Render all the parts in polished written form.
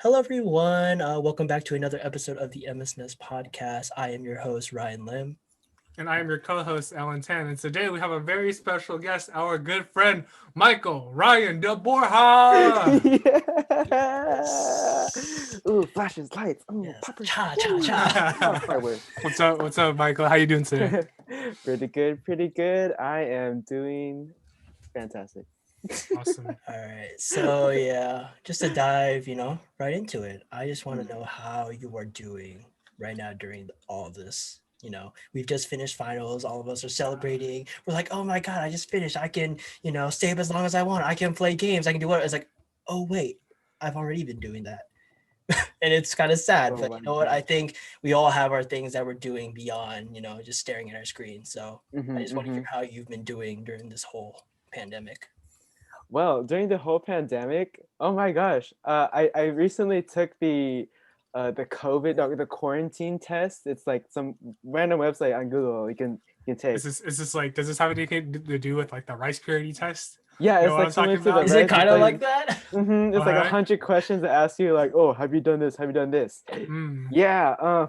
Hello, everyone. Welcome back to another episode of the MSNS podcast. I am your host, Ryan Lim. And I am your co-host, Alan Tan. And today we have a very special guest, our good friend, Michael Ryan Deborja. Yeah. Ooh, flashes, lights. Ooh, Yes. poppers. Cha, cha, cha. Fireworks. What's up, Michael? How you doing today? Pretty good. I am doing fantastic. Awesome. All right. So, just to dive, right into it, I just want to know how you are doing right now during all of this. We've just finished finals. All of us are celebrating. We're like, oh my God, I just finished. I can, stay up as long as I want. I can play games. I can do what? It's like, oh, wait, I've already been doing that. And it's kind of sad, but you know what? I think we all have our things that we're doing beyond, just staring at our screen. So I just want to hear how you've been doing during this whole pandemic. Well, during the whole pandemic, oh my gosh, I recently took the the quarantine test. It's like some random website on Google you can take. Is this like, does this have anything to do with like the rice purity test? Yeah, You it's know what like I'm similar talking to the about? Is it rice. kind of like that? It's like 100 questions that ask you like, oh, have you done this? Have you done this? Yeah.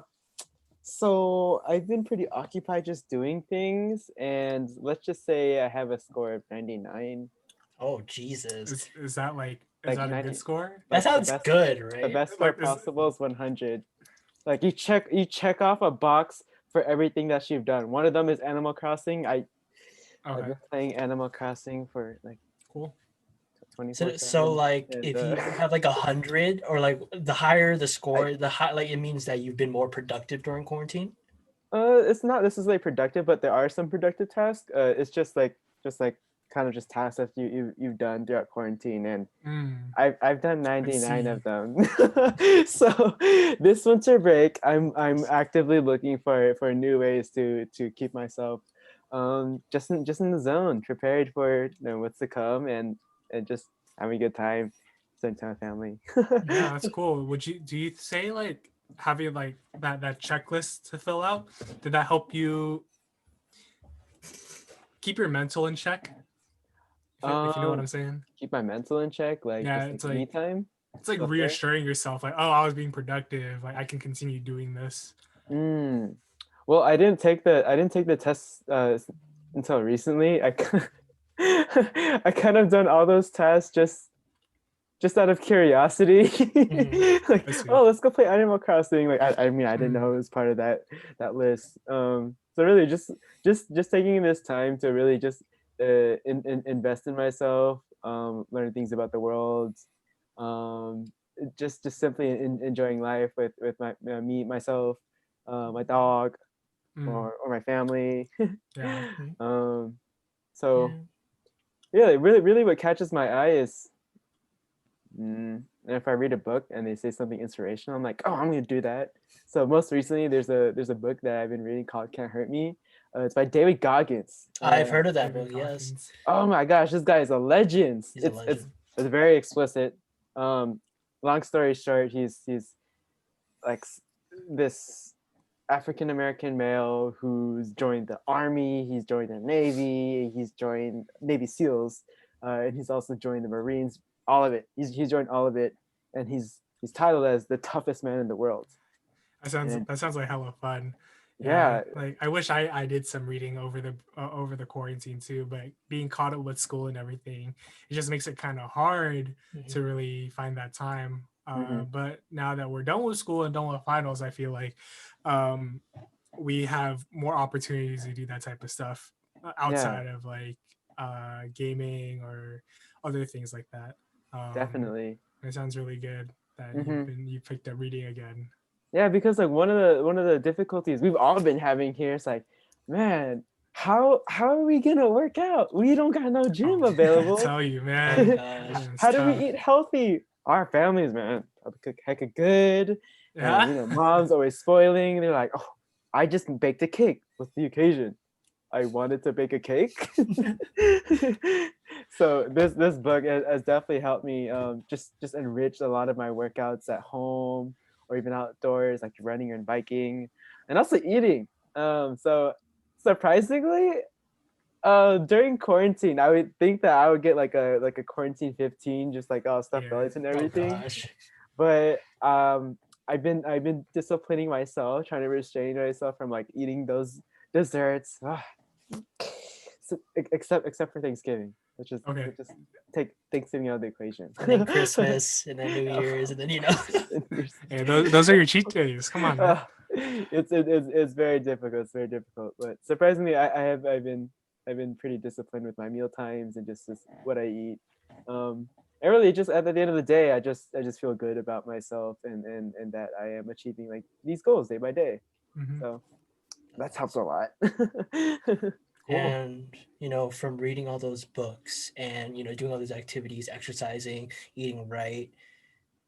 So I've been pretty occupied just doing things, and let's just say I have a score of 99. Oh, Jesus. Is that like, is Like that a 90, good score? That sounds good, the right? best score Like, possible is 100. Like you check off a box for everything that you've done. One of them is Animal Crossing. I've okay, been playing Animal Crossing for like cool. 24/7. So like And, if you have like 100 or like the higher the score, the high, like it means that you've been more productive during quarantine. it's not necessarily productive, but there are some productive tasks. It's just like kind of just tasks that you've done throughout quarantine, and I've done 99 of them. So this winter break, I'm actively looking for new ways to keep myself just in the zone, prepared for what's to come, and just having a good time, spending time with family. Yeah, that's cool. Do you say like having like that checklist to fill out? Did that help you keep your mental in check? If you know what I'm saying. Keep my mental in check, like Yeah, just like me time. it's like Self-care. reassuring yourself, like, oh, I was being productive. Like I can continue doing this. Well, I didn't take the test until recently. I kind of done all those tests just out of curiosity. Like, oh, let's go play Animal Crossing. Like, I mean, I didn't know it was part of that list. So really, just taking this time to really just invest in myself, learn things about the world, um, just simply enjoying life with me, myself, my dog, or my family. Yeah. So really what catches my eye is if I read a book and they say something inspirational, I'm like, oh, I'm gonna do that. So most recently there's a book that I've been reading called Can't Hurt Me. It's by David Goggins. I've heard of that David book, yes. Goggins. Oh my gosh, this guy is a legend. He's a legend. It's very explicit. Long story short, he's like this African American male who's joined the army, he's joined the Navy, he's joined Navy SEALs, and he's also joined the Marines. All of it. He's joined all of it, and he's titled as the toughest man in the world. That sounds like hella fun. Yeah. Like I wish I did some reading over the quarantine too, but being caught up with school and everything, it just makes it kind of hard to really find that time. But now that we're done with school and done with finals, I feel like we have more opportunities to do that type of stuff outside of like gaming or other things like that. Definitely. It sounds really good that you picked up reading again. Yeah, because like one of the difficulties we've all been having here is like, man, how are we gonna work out? We don't got no gym available. I tell you, man. How do we eat healthy? Our families, man, cook hecka good. Yeah. And, mom's always spoiling. They're like, oh, I just baked a cake. What's the occasion? I wanted to bake a cake. So this book has definitely helped me just enrich a lot of my workouts at home or even outdoors, like running and biking, and also eating. So surprisingly, during quarantine, I would think that I would get like a quarantine 15, just like stuffed bellies and everything. Oh, gosh. but I've been disciplining myself, trying to restrain myself from like eating those desserts. So, except for Thanksgiving, which is Okay. just take Thanksgiving out of the equation. And then Christmas, and then New Year's, and then Hey, those are your cheat days. Come on, man. It's very difficult. It's very difficult, but surprisingly, I've been pretty disciplined with my meal times and just what I eat. And really, just at the end of the day, I just feel good about myself and that I am achieving like these goals day by day. Mhm. So that helps a lot. Cool. And from reading all those books and doing all these activities, exercising, eating right,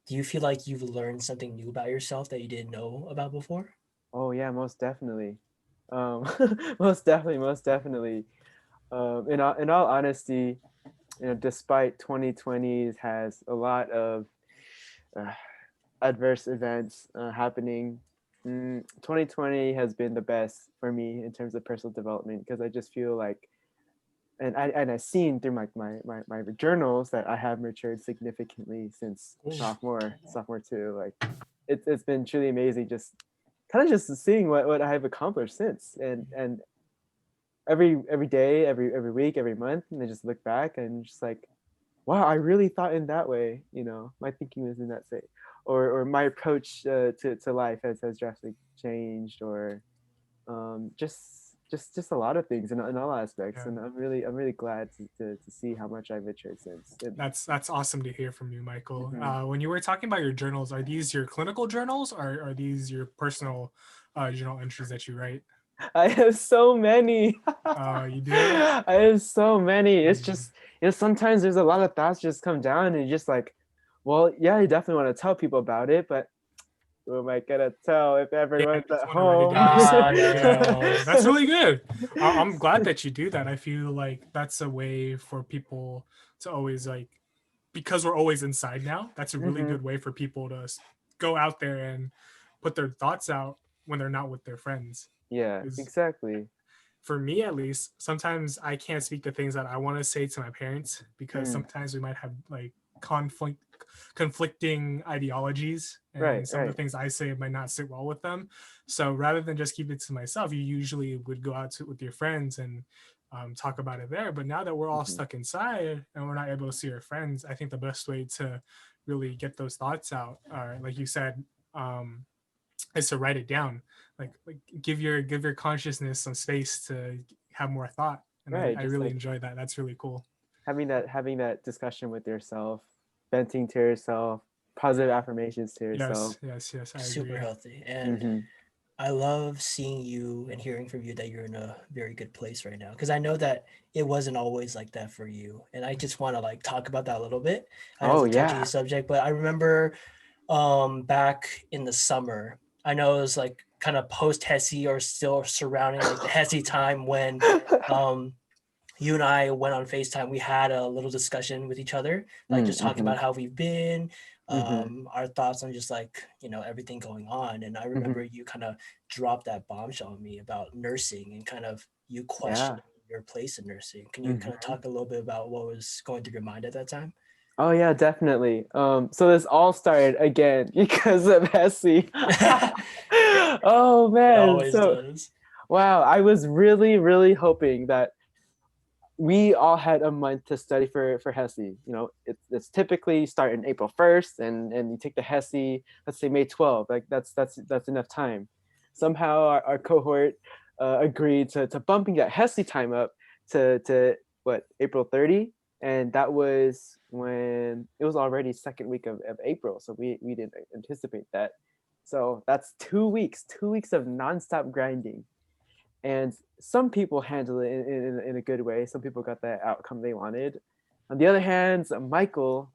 do you feel like you've learned something new about yourself that you didn't know about before? Oh yeah, most definitely. Most definitely. In all honesty, despite 2020 has a lot of uh, adverse events happening, 2020 has been the best for me in terms of personal development because I just feel like, and I've seen through my journals that I have matured significantly since sophomore two. Like it's been truly amazing, just kind of just seeing what I have accomplished since, and every day, every week, every month, and I just look back and just like, wow, I really thought in that way. My thinking was in that way, or my approach to life has drastically changed, or just a lot of things in all aspects. Yeah. And I'm really glad to see how much I've matured since. That's awesome to hear from you, Michael. Mhm. When you were talking about your journals, are these your clinical journals, or are these your personal journal entries that you write? I have so many. You do? I have so many. It's Mm. just, sometimes there's a lot of thoughts just come down and you're just like, well, yeah, I definitely want to tell people about it, but who am I gonna tell if Yeah, you everyone's just at want to write it home? down. No. That's really good. I'm glad that you do that. I feel like that's a way for people to always like, because we're always inside now. That's a really Mhm. good way for people to go out there and put their thoughts out when they're not with their friends. Yeah, 'Cause exactly. for me at least, sometimes I can't speak the things that I want to say to my parents because Mm. sometimes we might have like conflicting ideologies, Right, and some of the right. things I say might not sit well with them. So rather than just keep it to myself, you usually would go out with your friends and talk about it there. But now that we're all Mhm. stuck inside and we're not able to see our friends, I think the best way to really get those thoughts out, like you said, is to write it down. Like give your consciousness some space to have more thought. And Right, I just really like enjoy that. That's really cool. having that discussion with yourself, venting to yourself, positive affirmations to yourself. Yes, I Super agree. healthy. And Hmm. I love seeing you and hearing from you that you're in a very good place right now, because I know that it wasn't always like that for you. And I just want to like talk about that a little bit. I know it's Oh a touchy yeah. subject, but I remember back in the summer, I know it was like kind of post HESI or still surrounding like the HESI time when um you and I went on FaceTime. We had a little discussion with each other, like just talking Mm-hmm. about how we've been, Mm-hmm. our thoughts on just like, everything going on. And I Mm-hmm. remember you kind of dropped that bombshell on me about nursing and kind of you Yeah. questioning your place in nursing. Can you kind of Mm-hmm. talk a little bit about what was going through your mind at that time? Oh yeah, definitely. So this all started again because of HESI. Oh It man. always So does. wow, I was really hoping that we all had a month to study for HESI. It's typically you start in April 1st and you take the HESI, let's say May 12th. Like that's enough time. Somehow our cohort agreed to bumping that HESI time up to what, April 30, and that was when it was already second week of April, so we didn't anticipate that. So that's 2 weeks of nonstop grinding, and some people handle it in a good way. Some people got that outcome they wanted. On the other hand, Michael,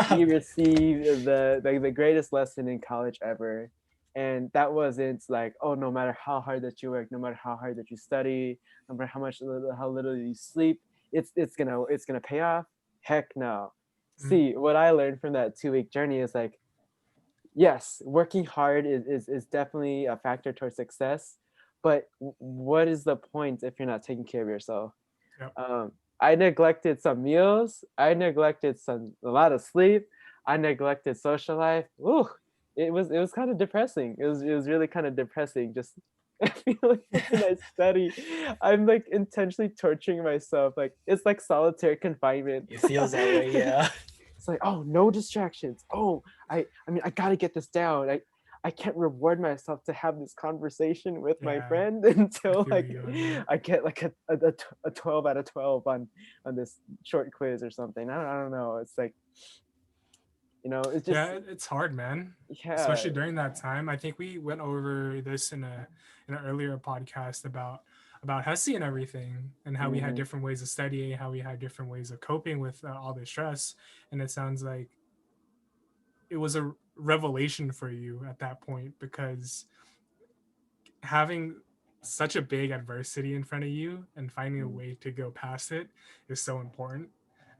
he received the greatest lesson in college ever. And that wasn't like, oh, no matter how hard that you work, no matter how hard that you study, no matter how little you sleep, it's gonna pay off. Heck no. Mm. See, what I learned from that 2 week journey is like, yes, working hard is definitely a factor towards success, but what is the point if you're not taking care of yourself? Yep. I neglected some meals. I neglected a lot of sleep. I neglected social life. Ooh, it was kind of depressing. It was really kind of depressing. Just I feel like when I study, I'm like intentionally torturing myself. Like it's like solitary confinement. It feels that way, yeah. It's like, oh, no distractions. Oh, I mean, I gotta get this down. I can't reward myself to have this conversation with my Yeah, friend until feel like you on that. I get like a 12 out of 12 on this short quiz or something. I don't know. It's like, it's just, Yeah, it's hard, man. yeah. Especially during that time. I think we went over this in an earlier podcast about HESI and everything, and how we had Mhm. different ways of studying, how we had different ways of coping with all the stress. And it sounds like it was a revelation for you at that point, because having such a big adversity in front of you and finding a way to go past it is so important.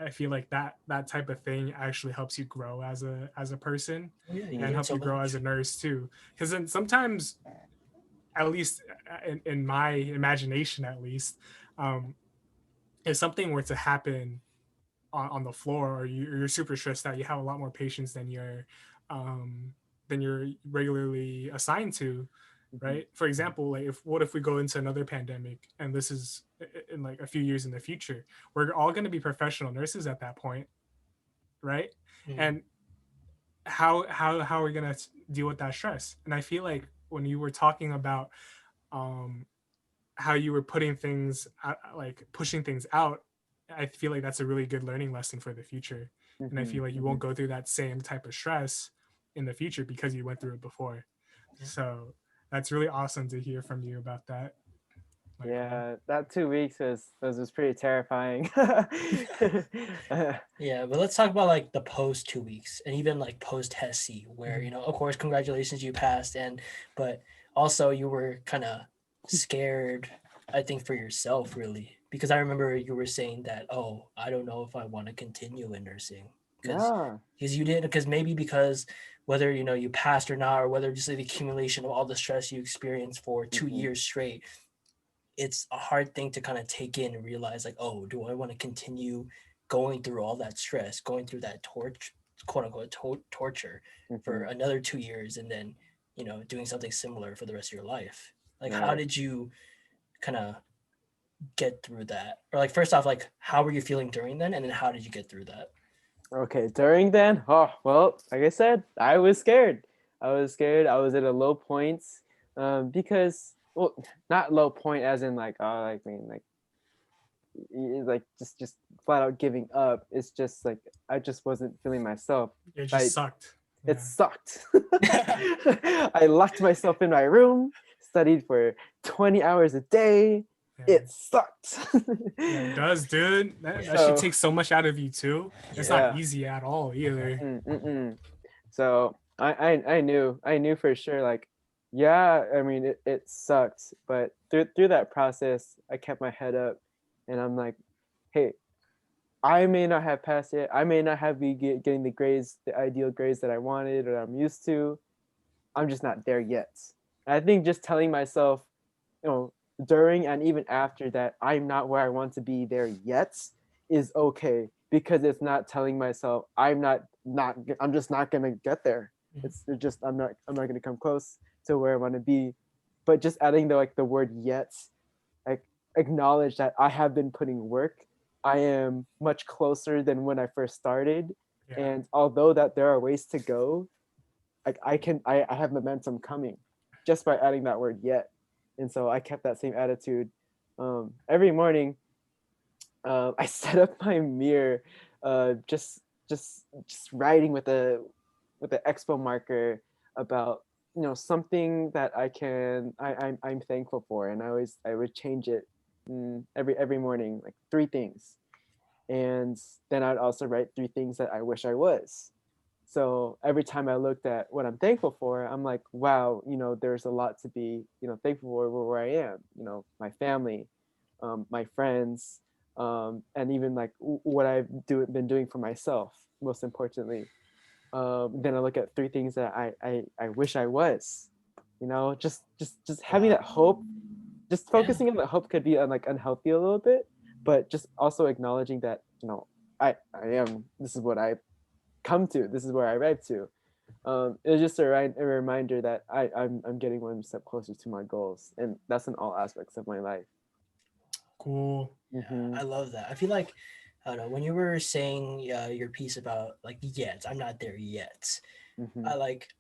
I feel like that type of thing actually helps you grow as a person, Oh, yeah, you and learn help so you grow as a much. nurse too. Because then sometimes, at least in my imagination, at least, um, if something were to happen on the floor, or you're super stressed out, you have a lot more patience than you're regularly assigned to, Mhm. right? For example, like, if we go into another pandemic, and this is in like a few years in the future, we're all going to be professional nurses at that point, right? Mm. And how are we going to deal with that stress? And I feel like when you were talking about um how you were putting things out, like pushing things out, I feel like that's a really good learning lesson for the future. And I Mhm. feel like you won't Mhm. go through that same type of stress in the future because you went through it before. Yeah. So that's really awesome to hear from you about that, Michael. Yeah, that 2 weeks was pretty terrifying. Yeah, but let's talk about like the post 2 weeks and even like post HESI, where Mhm. of course, congratulations, you passed, but also you were kind of scared, I think, for yourself, really, because I remember you were saying that, oh, I don't know if I want to continue in nursing, because Yeah. you did, because maybe because whether you passed or not, or whether just the accumulation of all the stress you experienced for two Mhm. years straight, it's a hard thing to kind of take in and realize, like, oh, do I want to continue going through all that stress, going through that quote unquote torture for Mhm. another 2 years, and then doing something similar for the rest of your life? Like, how Right. did you kind of get through that? Or like, first off, like, how were you feeling during then, and then how did you get through that? Okay, during then, oh well, like I said, I was scared. I was scared. I was at a low point, because, well, not low point as in like, like, I mean, like just flat out giving up. It's just like I just wasn't feeling myself. It just I sucked. It Yeah. sucked. I locked myself in my room, studied for 20 hours a day. Yeah. It sucked. Yeah, it does, dude. That should So take so much out of you too. It's not Yeah. yeah. easy at all either. Mm-mm. So I knew for sure, like, yeah, I mean, it sucked, but through that process I kept my head up, and I'm like, hey, I may not have passed it, I may not have getting the ideal grades that I wanted or I'm used to. I'm just not there yet. And I think just telling myself, you know, during and even after that, I'm not where I want to be there yet, is okay, because it's not telling myself I'm just not gonna get there. Mhm. It's just I'm not gonna come close to where I want to be. But just adding the word yet, like, acknowledge that I have been putting work. I am much closer than when I first started. Yeah. And although that there are ways to go, like I have momentum coming just by adding that word yet. And so I kept that same attitude. Every morning, I set up my mirror, just writing with the expo marker about, something that I'm thankful for, and I would change it, every morning, like 3 things. And then I'd also write 3 things that I wish I was. So every time I looked at what I'm thankful for, I'm like, wow, there's a lot to be, thankful for where I am, my family, my friends, and even like what been doing for myself, most importantly. Then I look at 3 things that I wish I was, just having Wow. that hope, just Yeah. focusing on that hope could be, like, unhealthy a little bit, but just also acknowledging that, I am, this is what I come to. This is where I arrived to. It was just a reminder that I'm getting one step closer to my goals, and that's in all aspects of my life. Cool. Mm-hmm. I love that. I feel like I don't know when you were saying your piece about like yet I'm not there yet. Mm-hmm.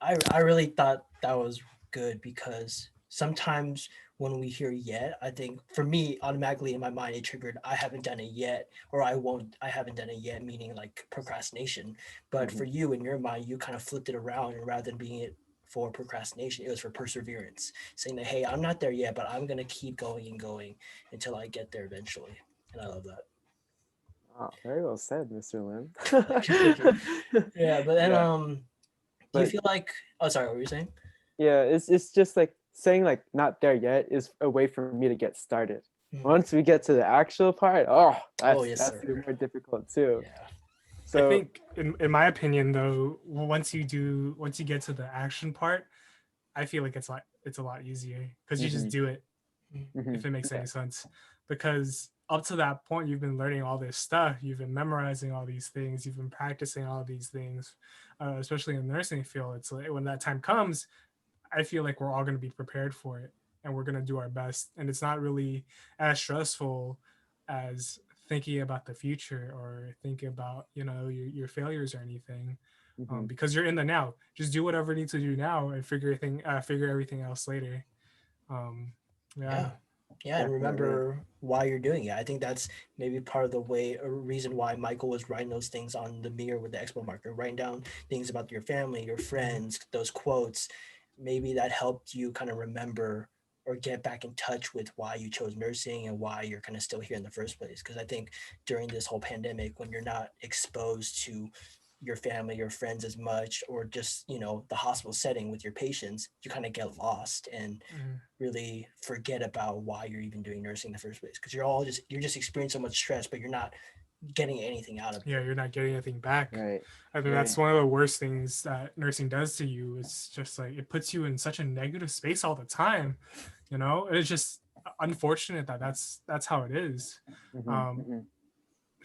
I really thought that was good because sometimes when we hear yet, I think for me automatically in my mind it triggered I haven't done it yet or I haven't done it yet, meaning like procrastination. But for you in your mind, you kind of flipped it around and rather than being it for procrastination, it was for perseverance, saying that hey, I'm not there yet, but I'm gonna keep going and going until I get there eventually. And I love that. Oh, very well said, Mr. Lim. Yeah, but then Yeah. do you But feel like oh sorry, what were you saying? yeah, it's just like saying like not there yet is a way for me to get started. Once we get to the actual part, Oh yes, that's sir. even more difficult too. Yeah. I So think in my opinion though, once you get to the action part, I feel like it's a lot easier because you just do it, if it makes yeah. any sense. Because up to that point, you've been learning all this stuff, you've been memorizing all these things, you've been practicing all these things, especially in the nursing field. It's like when that time comes, I feel like we're all going to be prepared for it and we're going to do our best. And it's not really as stressful as thinking about the future or thinking about, your failures or anything. Because you're in the now. Just do whatever you need to do now and figure everything else later. Yeah. Yeah, and remember why you're doing it. I think that's maybe part of the reason why Michael was writing those things on the mirror with the expo marker, writing down things about your family, your friends, those quotes. Maybe that helped you kind of remember or get back in touch with why you chose nursing and why you're kind of still here in the first place. Because I think during this whole pandemic, when you're not exposed to your family, your friends as much, or just, the hospital setting with your patients, you kind of get lost and really forget about why you're even doing nursing in the first place. Because you're just experiencing so much stress, but you're not getting anything out of it. Yeah, you're not getting anything back. Right. I think that's one of the worst things that nursing does to you. It's just like it puts you in such a negative space all the time. It's just unfortunate that that's how it is.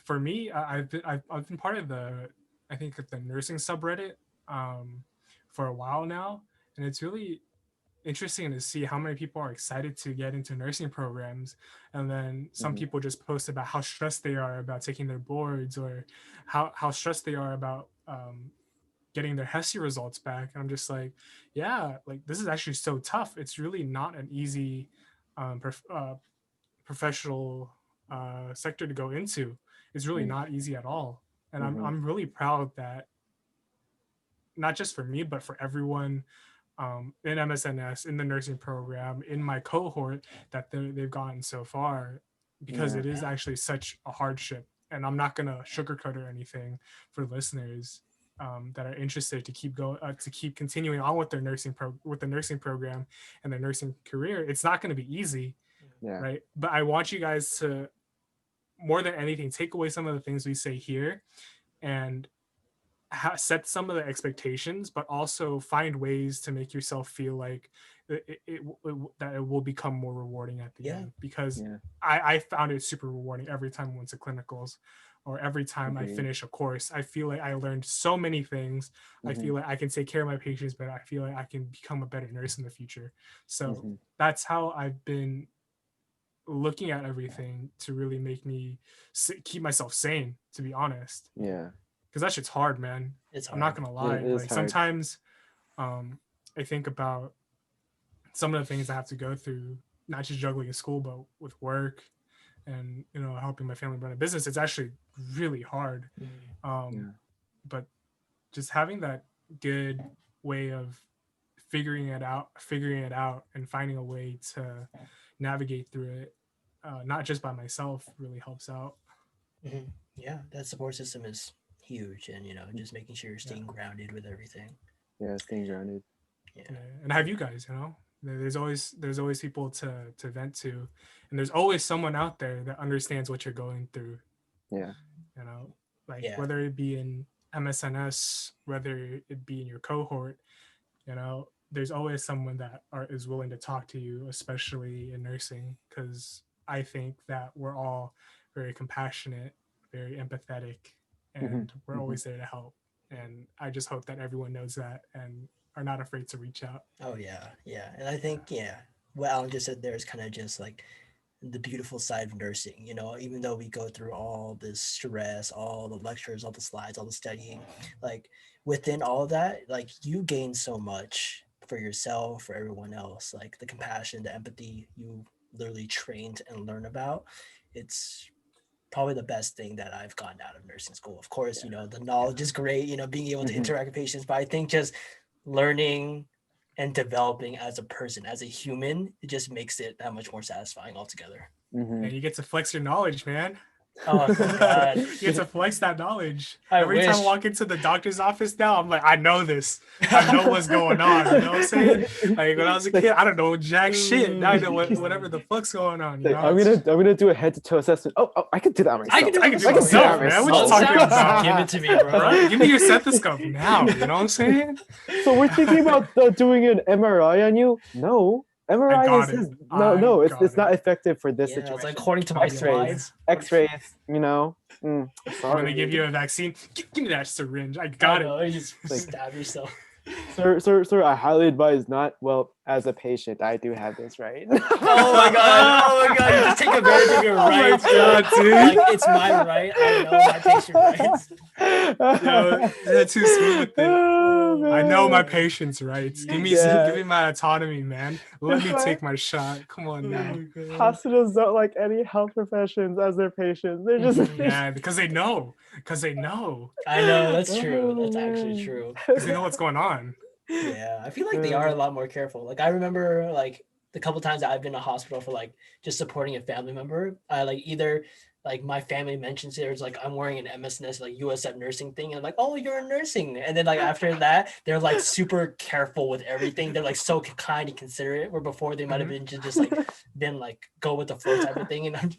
For me, I've been part of I think the nursing subreddit for a while now, and it's really interesting to see how many people are excited to get into nursing programs, and then some people just post about how stressed they are about taking their boards or how stressed they are about getting their HESI results back. And I'm just like, yeah, like this is actually so tough. It's really not an easy professional sector to go into. It's really not easy at all. And I'm really proud that not just for me, but for everyone in MSNS, in the nursing program, in my cohort, that they've gotten so far, because it is actually such a hardship. And I'm not gonna sugarcoat or anything for listeners that are interested to keep continuing on with their with the nursing program and their nursing career. It's not going to be easy, right? But I want you guys to, more than anything, take away some of the things we say here and set some of the expectations, but also find ways to make yourself feel like that it will become more rewarding at the end. Because I found it super rewarding every time I went to clinicals or every time I finish a course. I feel like I learned so many things. I feel like I can take care of my patients, but I feel like I can become a better nurse in the future. So that's how I've been looking at everything, to really make me keep myself sane, to be honest. Because that shit's hard, man. I'm not gonna lie. Like sometimes I think about some of the things I have to go through, not just juggling in school, but with work and helping my family run a business. It's actually really hard. But just having that good way of figuring it out and finding a way to navigate through it, not just by myself, really helps out. Yeah, that support system is huge, and just making sure you're staying grounded with everything. Staying grounded. And have you guys, there's always people to vent to, and there's always someone out there that understands what you're going through. Whether it be in MSNS, whether it be in your cohort, there's always someone that is willing to talk to you, especially in nursing, because I think that we're all very compassionate, very empathetic, and we're always there to help. And I just hope that everyone knows that and are not afraid to reach out. Oh yeah, yeah. And I think, yeah, what Alan just said there is kind of just like the beautiful side of nursing, you know, even though we go through all this stress, all the lectures, all the slides, all the studying, like within all of that, like you gain so much for yourself, for everyone else, like the compassion, the empathy you literally trained and learn about. It's probably the best thing that I've gotten out of nursing school. Of course, you know, the knowledge is great, you know, being able to interact with patients, but I think just learning and developing as a person, as a human, it just makes it that much more satisfying altogether. And you get to flex your knowledge, man. Oh God. You get to flex that knowledge. I Every time I wish. walk into the doctor's office now, I'm like, I know this. I know what's going on. You know what I'm saying? Like when I was a kid, I don't know jack shit. Now I know whatever the fuck's going on. You know? I'm gonna do a head-to-toe assessment. Oh, I can do that myself. I can do it myself, man. What you talking about? Give it to me, bro. Give me your stethoscope now. You know what I'm saying? So we're thinking about doing an MRI on you? No. MRI is it's not effective for this situation. It's like according to my slides. X-rays, you know. When they give you a vaccine, give me that syringe. I got it. You just stab yourself. Sir, I highly advise not. Well, as a patient, I do have this right. Oh my god! You just take advantage of your rights, God, dude. Like, it's my right. I know my patient rights. Yo, that's too smooth with it. Oh, I know my patient's rights. Give me my autonomy, man. Let me take my shot. Come on now. Hospitals don't like any health professions as their patients. They're just yeah, because they know. I know, that's true. That's actually true. Because they know what's going on. Yeah, I feel like they are a lot more careful. Like I remember like the couple times that I've been in a hospital for like just supporting a family member. I like either like my family mentions it or it's like I'm wearing an MSNS like USF nursing thing and I'm like, oh, you're in nursing. And then like after that, they're like super careful with everything. They're like so kind and considerate where before they might have been just like been like go with the flow type of thing. And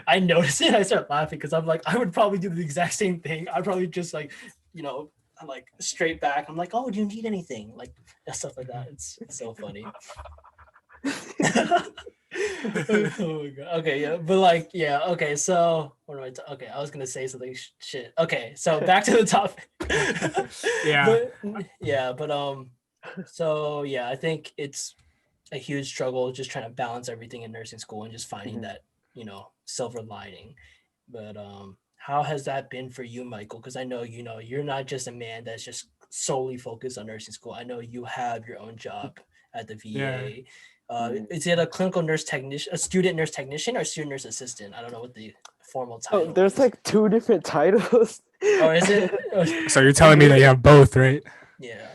I noticed it. I start laughing because I'm like, I would probably do the exact same thing. I'd probably just like, you know, I'm like straight back. I'm like, oh, do you need anything? Like stuff like that. It's so funny. Oh my god. Okay, yeah, but like, yeah, okay. So what am I? Okay, I was gonna say something. Shit. Okay, so back to the topic. But so yeah, I think it's a huge struggle just trying to balance everything in nursing school and just finding that, you know, silver lining. But how has that been for you, Michael? Because I know, you know, you're not just a man that's just solely focused on nursing school. I know you have your own job at the VA. Is it a clinical nurse technician, a student nurse technician, or student nurse assistant? I don't know what the formal title. Oh, there's like 2 different titles. Oh, is it? So you're telling me that you have both, right? Yeah.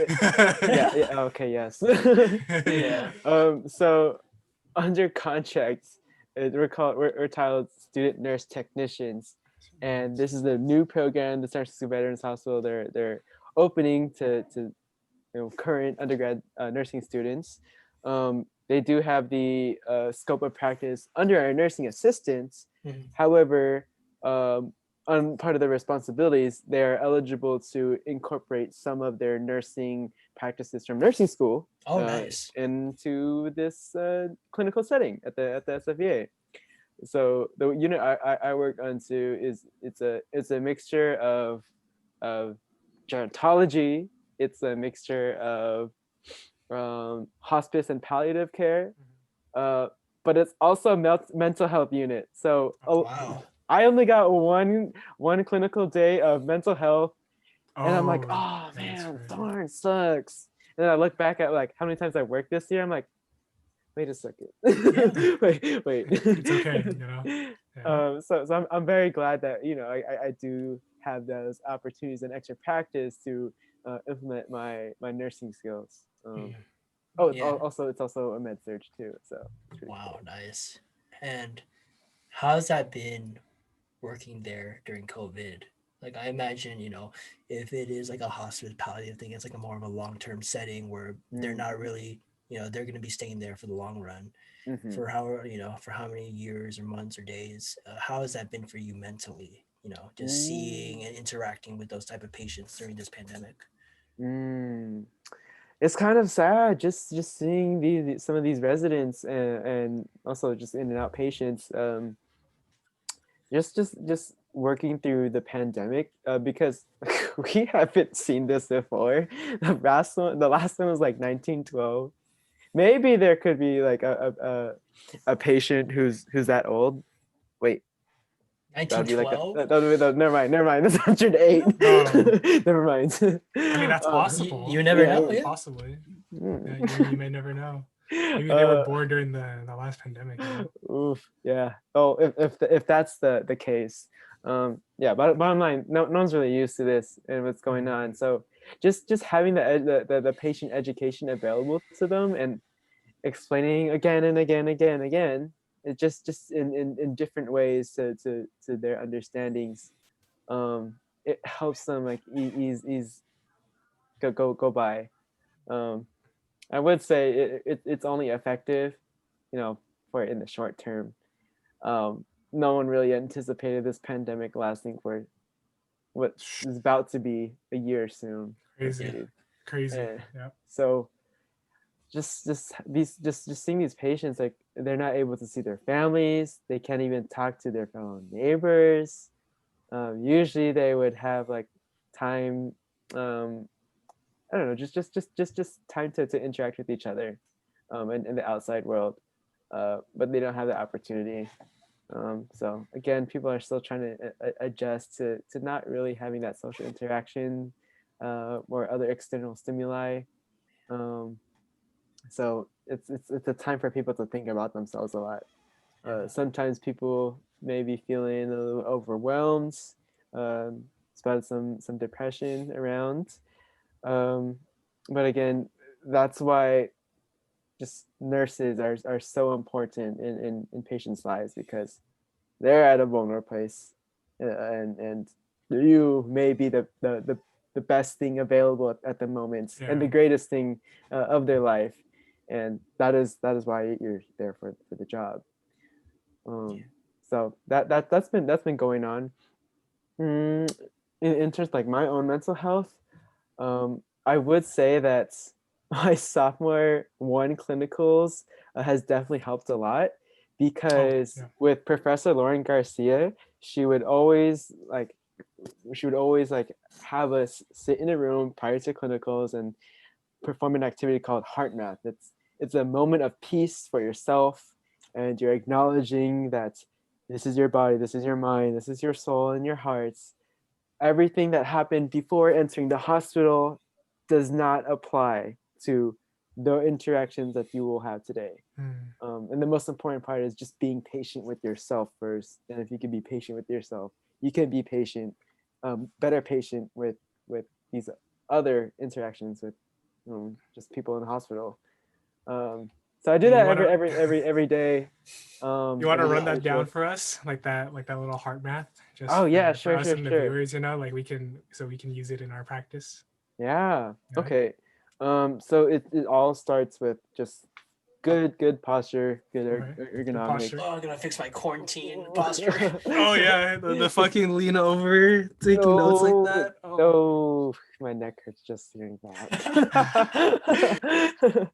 yeah. Okay. Yes. Yeah. So under contract, we're titled student nurse technicians, and this is the new program the San Francisco Veterans Hospital. They're opening to current undergrad nursing students. They do have the scope of practice under our nursing assistants. However, on part of their responsibilities, they are eligible to incorporate some of their nursing practices from nursing school into this clinical setting at the SFVA. So the unit I work onto it's a mixture of gerontology. It's a mixture of hospice and palliative care, but it's also a mental health unit. So wow. I only got one clinical day of mental health, and I'm like, oh man, darn, sucks. And then I look back at like how many times I worked this year. I'm like, wait a second, wait. It's okay, you know. Yeah. So I'm very glad that I do have those opportunities and extra practice to implement my nursing skills. It's also a med surge too. So wow, cool. Nice. And how's that been working there during COVID? Like I imagine, if it is like a hospice palliative thing, it's like a more of a long-term setting where they're not really, they're going to be staying there for the long run for how many years or months or days. How has that been for you mentally? Just seeing and interacting with those type of patients during this pandemic. It's kind of sad just seeing some of these residents and also just in and out patients. Just working through the pandemic, because we haven't seen this before. The last one was like 1912. Maybe there could be like a patient who's that old. Wait, that'd be like 1912. never mind. That's 108. Oh. Never mind. I mean, that's possible. You never know. Yeah. Possibly. Yeah, you may never know. Maybe they were born during the last pandemic. Oof. Yeah. Oh, if that's the case, yeah. But bottom line, no one's really used to this and what's going on. So just having the patient education available to them and explaining again and again, it just in different ways to their understandings. It helps them like ease go by. I would say it's only effective, for in the short term. No one really anticipated this pandemic lasting for what is about to be a year soon. Crazy. Yeah. So just seeing these patients, like they're not able to see their families. They can't even talk to their fellow neighbors. Usually they would have like time. I don't know, just time to interact with each other, in the outside world, but they don't have the opportunity. So again, people are still trying to adjust to not really having that social interaction, or other external stimuli. So it's a time for people to think about themselves a lot. Sometimes people may be feeling a little overwhelmed, about some depression around. But again, that's why just nurses are so important in patients' lives, because they're at a vulnerable place, and you may be the best thing available at the moment, and the greatest thing of their life, and that is why you're there for the job. So that's been going on. In terms of like my own mental health, I would say that my sophomore 1 clinicals has definitely helped a lot, because with Professor Lauren Garcia, she would always have us sit in a room prior to clinicals and perform an activity called heart math. It's a moment of peace for yourself, and you're acknowledging that this is your body, this is your mind, this is your soul and your hearts. Everything that happened before entering the hospital does not apply to the interactions that you will have today. And the most important part is just being patient with yourself first. And if you can be patient with yourself, you can be patient, better patient with these other interactions with just people in the hospital. So I do that every day. You want to run that down for us, like that little heart math? Just sure. And the viewers, we can use it in our practice. Yeah. Okay. So it all starts with just good posture, good ergonomics. Oh, I'm gonna fix my quarantine posture. Oh yeah, the fucking lean over, taking notes like that. Oh, my neck hurts just hearing that.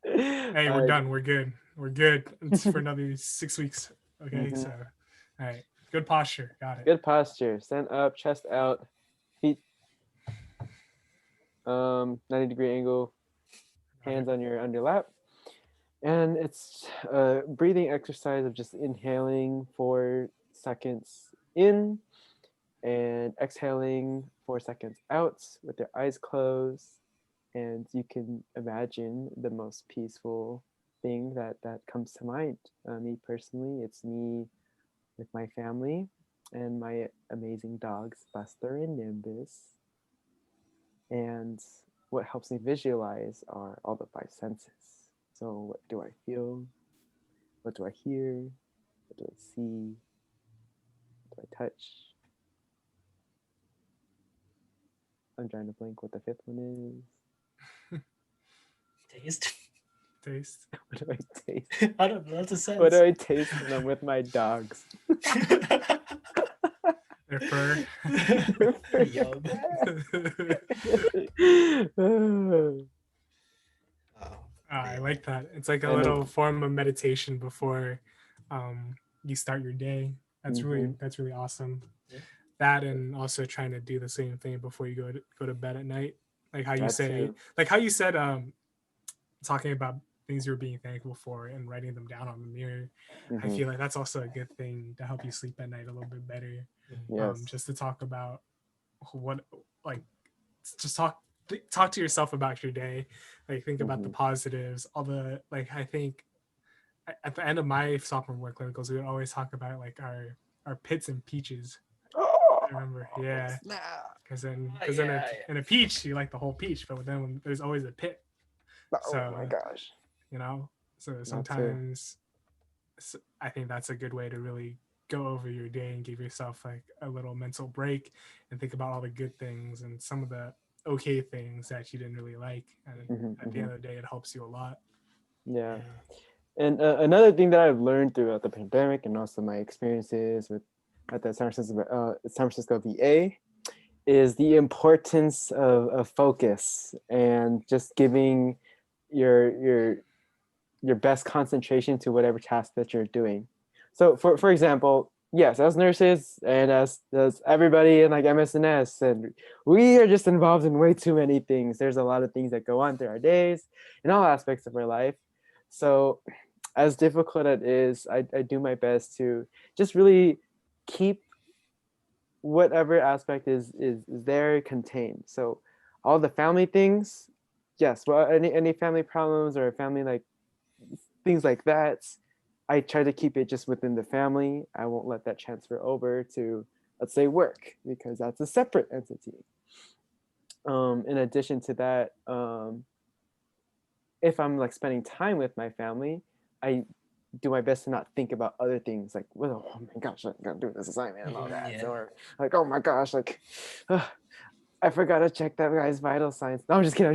Hey, we're done. We're good. It's for another 6 weeks. Okay, so all right, good posture. Got it. Good posture. Stand up, chest out, feet 90-degree angle, hands on your lap. And it's a breathing exercise of just inhaling 4 seconds in and exhaling 4 seconds out with your eyes closed. And you can imagine the most peaceful thing that comes to mind. Me personally, it's me with my family and my amazing dogs, Buster and Nimbus. And what helps me visualize are all the 5 senses. So what do I feel? What do I hear? What do I see? What do I touch? I'm trying to think what the 5th one is. Taste. What do I taste? I don't know what to say. What do I taste when I'm with my dogs? Their fur. Yum. I like that. It's like a little form of meditation before you start your day. That's really awesome. that, and also trying to do the same thing before you go to bed at night. Like how you That say, too. like how you said, talking about things you're being thankful for and writing them down on the mirror. I feel like that's also a good thing to help you sleep at night a little bit better. Yes. Just to talk about what, like, just talk to yourself about your day, like think about the positives, all the, like, I think at the end of my sophomore work clinicals, we would always talk about like our pits and peaches. I remember, yeah, because in a peach you like the whole peach, but then when, there's always a pit. So, Oh my gosh. you know, so That too. sometimes I think that's a good way to really go over your day and give yourself like a little mental break and think about all the good things and some of the okay things that you didn't really like. And at the end of the day, it helps you a lot. Yeah. And another thing that I've learned throughout the pandemic and also my experiences with at the San Francisco VA is the importance of focus and just giving your best concentration to whatever task that you're doing. So for example, yes, as nurses and as everybody in like MSNS, and we are just involved in way too many things. There's a lot of things that go on through our days in all aspects of our life. So as difficult it is, I do my best to just really keep whatever aspect is there contained. So all the family things, yes, well, any family problems or family like things like that, I try to keep it just within the family. I won't let that transfer over to, let's say, work, because that's a separate entity. In addition to that, if I'm like spending time with my family, I do my best to not think about other things like, well, oh my gosh, I gotta do this assignment and all that, or like, oh my gosh, like, I forgot to check that guy's vital signs. No, I'm just kidding.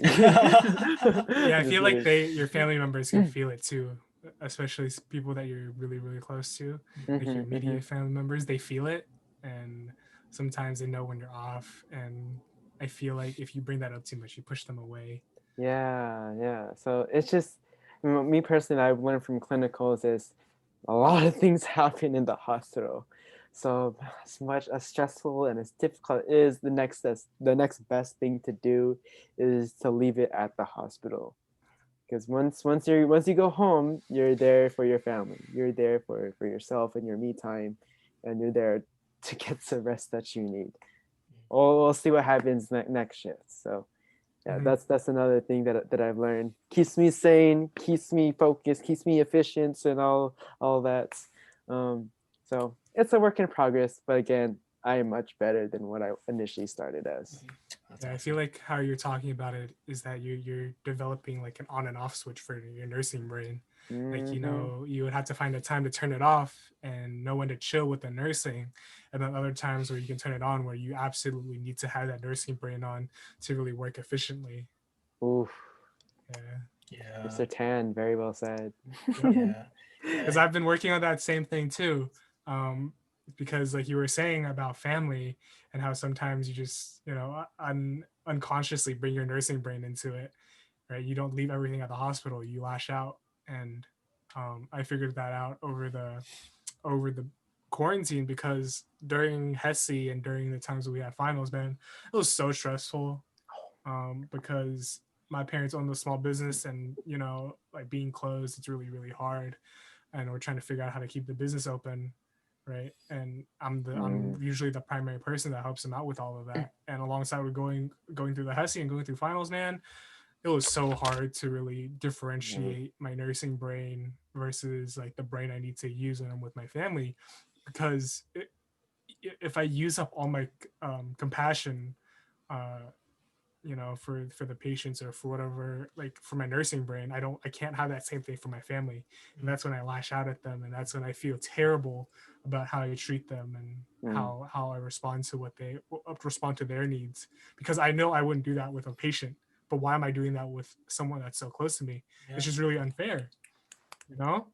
Yeah, I feel like your family members can feel it too, especially people that you're really, really close to, like your immediate family members. They feel it, and sometimes they know when you're off. And I feel like if you bring that up too much, you push them away. Yeah. So it's just, me personally, I've learned from clinicals is a lot of things happen in the hospital. So as much as stressful and as difficult it is, the next best thing to do is to leave it at the hospital. Because once you go home, you're there for your family. You're there for yourself and your me time, and you're there to get the rest that you need. We'll see what happens next shift. So yeah, that's another thing that I've learned. Keeps me sane, keeps me focused, keeps me efficient, and all that. So it's a work in progress, but again, I am much better than what I initially started as. Yeah, I feel like how you're talking about it is that you're developing like an on and off switch for your nursing brain. Like, you know, you would have to find a time to turn it off and know when to chill with the nursing. And then other times where you can turn it on where you absolutely need to have that nursing brain on to really work efficiently. Oof. Yeah. Mr. Tan, very well said. Yeah. Because I've been working on that same thing too. Because like you were saying about family and how sometimes you just, you know, unconsciously bring your nursing brain into it, right? You don't leave everything at the hospital, you lash out. And I figured that out over the quarantine, because during HESI and during the times we had finals, man, it was so stressful. Because my parents own a small business, and you know, like being closed, it's really, really hard. And we're trying to figure out how to keep the business open, right? And I'm usually the primary person that helps them out with all of that. And alongside with going through the HESI and going through finals, man, it was so hard to really differentiate my nursing brain versus like the brain I need to use when I'm with my family, because if I use up all my compassion, you know, for the patients or for whatever, like for my nursing brain, I can't have that same thing for my family. And that's when I lash out at them, and that's when I feel terrible about how I treat them and how I respond to their needs, because I know I wouldn't do that with a patient, but why am I doing that with someone that's so close to me? It's just really unfair, you know.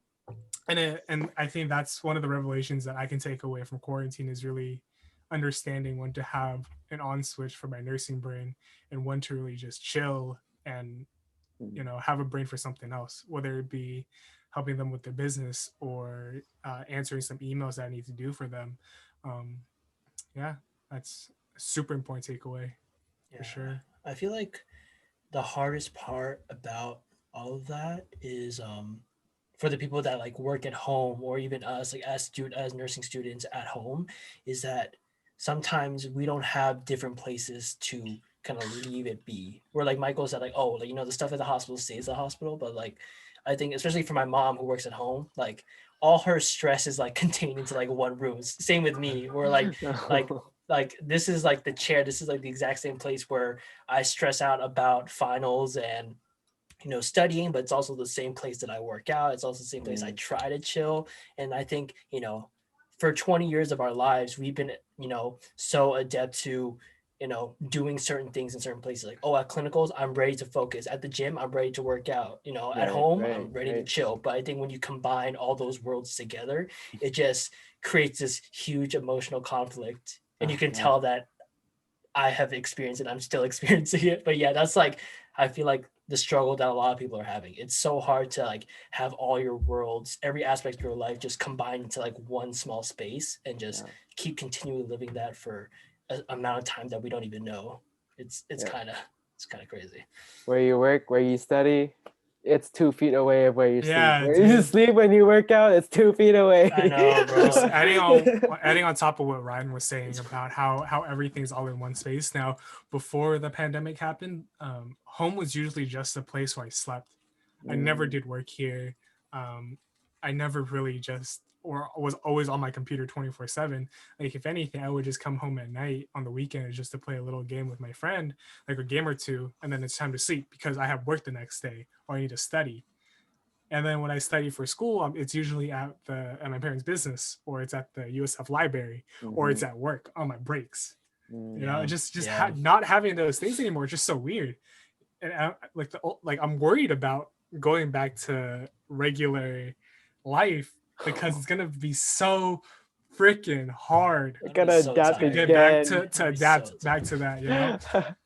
And I think that's one of the revelations that I can take away from quarantine, is really understanding when to have an on switch for my nursing brain and when to really just chill and, you know, have a brain for something else, whether it be helping them with their business or answering some emails that I need to do for them. Yeah, that's a super important takeaway Yeah. for sure. I feel like the hardest part about all of that is for the people that like work at home, or even us like as nursing students at home, is that sometimes we don't have different places to kind of leave it be. Where like Michael said, like, oh, like, the stuff at the hospital stays at the hospital, but like I think especially for my mom who works at home, like all her stress is like contained into like one room. Same with me, where like like this is like the chair, this is like the exact same place where I stress out about finals and studying, but it's also the same place that I work out. It's also the same place I try to chill. And I think, for 20 years of our lives, we've been, so adept to, doing certain things in certain places. Like, oh, at clinicals, I'm ready to focus. At the gym, I'm ready to work out. At home, I'm ready to chill. But I think when you combine all those worlds together, it just creates this huge emotional conflict. And you can tell that I have experienced it. I'm still experiencing it. But yeah, that's like, I feel like the struggle that a lot of people are having. It's so hard to like have all your worlds, every aspect of your life just combined into like one small space and just keep continually living that for an amount of time that we don't even know. It's kind of crazy. Where you work, where you study, it's 2 feet away of where you sleep. Yeah, Where you sleep when you work out, it's 2 feet away. I know, bro. Just adding on top of what Ryan was saying about how everything's all in one space. Now, before the pandemic happened, home was usually just a place where I slept. I never did work here. I never really just or was always on my computer 24/7. Like if anything, I would just come home at night on the weekend just to play a little game with my friend, like a game or two, and then it's time to sleep because I have work the next day or I need to study. And then when I study for school, it's usually at my parents' business, or it's at the USF library, or it's at work on my breaks. Not having those things anymore is just so weird. And I'm worried about going back to regular life because it's gonna be so freaking hard. You gotta adapt to get back to adapt back to that.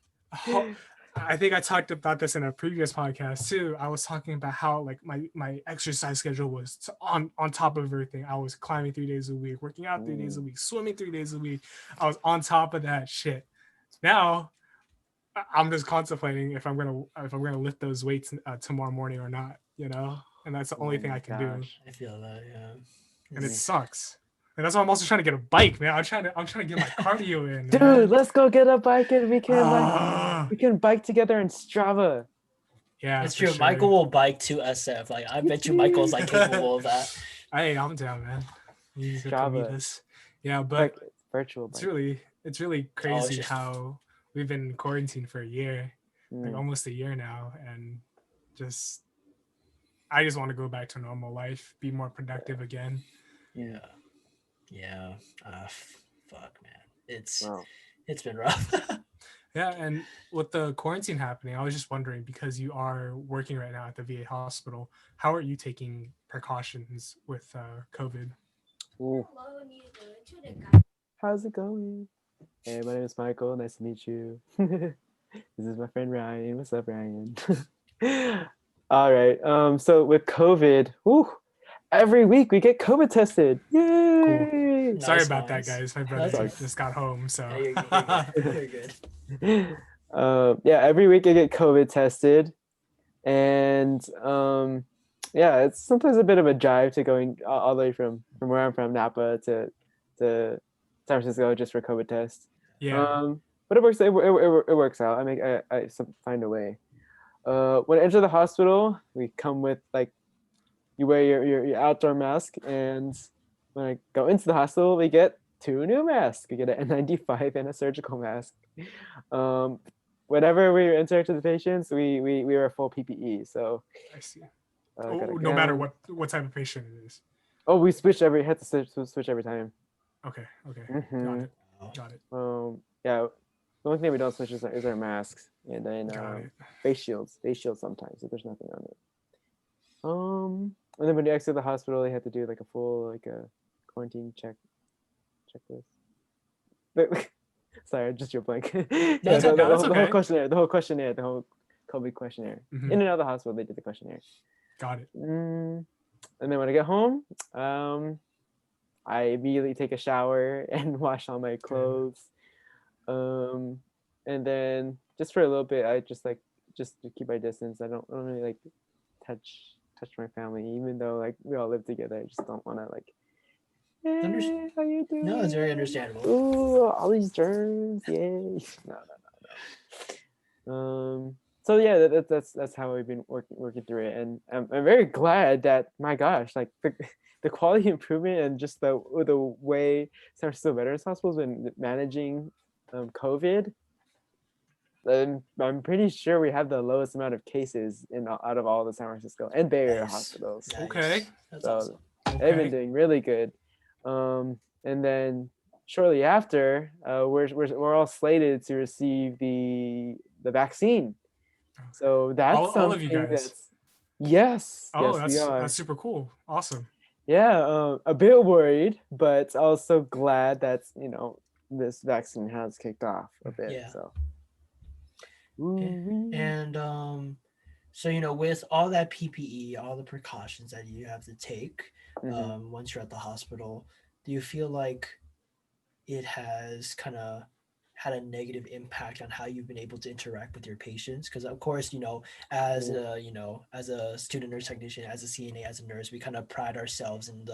I think I talked about this in a previous podcast too. I was talking about how like my exercise schedule was on top of everything. I was climbing 3 days a week, working out 3 days a week, swimming 3 days a week. I was on top of that shit. Now I'm just contemplating if I'm gonna lift those weights tomorrow morning or not. And that's the only thing I can do. I feel that, yeah. And it sucks. And that's why I'm also trying to get a bike, man. I'm trying to get my cardio in. Dude, man. Let's go get a bike and we can bike together in Strava. Yeah, it's true. Sure. Michael will bike to SF. Like I bet you Michael's like capable of that. Hey, I'm down, man. You Strava. meet us. Yeah, but Like, virtual bike. It's really crazy how we've been quarantined for a year, like almost a year now, and I just want to go back to normal life, be more productive again. Yeah. Fuck, man. It's been rough. Yeah, and with the quarantine happening, I was just wondering, because you are working right now at the VA hospital, how are you taking precautions with COVID? Ooh. How's it going? Hey, my name is Michael. Nice to meet you. This is my friend Ryan. What's up, Ryan? All right. So with COVID, every week we get COVID tested. Yay! Cool. Sorry about that, guys. My brother just got home, so You're good. Every week I get COVID tested, and it's sometimes a bit of a drive to going all the way from where I'm from, Napa, to San Francisco just for COVID test. Yeah. But it works out. I find a way. When I enter the hospital, we come with you wear your outdoor mask, and when I go into the hospital, we get 2 new masks. We get an N95 and a surgical mask. Whenever we enter to the patients, we wear full PPE. So I see. No matter what type of patient it is. Oh, we switch had to switch every time. Okay. Mm-hmm. Got it. The only thing we don't switch is our masks, and then face shields sometimes if there's nothing on it. And then when you exit the hospital, they have to do like a full a quarantine checklist. But, sorry, just your blank. The whole questionnaire, the whole COVID questionnaire. Mm-hmm. In and out of the hospital, they did the questionnaire. Got it. And then when I get home, I immediately take a shower and wash all my clothes. And then just for a little bit, I just to keep my distance. I don't really like touch my family, even though like we all live together. I just don't want to like, hey, how you doing? No, it's very understandable. Ooh, all these germs, yay! No. So yeah, that's how we've been working through it, and I'm very glad that, my gosh, like the quality improvement and just the way San Francisco Veterans Hospital's been managing COVID. I'm pretty sure we have the lowest amount of cases out of all the San Francisco and Bay Area hospitals. Nice. Okay. That's So awesome. they've been doing really good. And then shortly after, we're all slated to receive the vaccine. So that's all of you guys. Yes, Oh, we are. that's super cool. Awesome. Yeah, a bit worried, but also glad that this vaccine has kicked off a bit. Yeah. So. Okay. And so with all that PPE, all the precautions that you have to take once you're at the hospital, do you feel like it has kind of had a negative impact on how you've been able to interact with your patients? Because of course, as a student nurse technician, as a CNA, as a nurse, we kind of pride ourselves in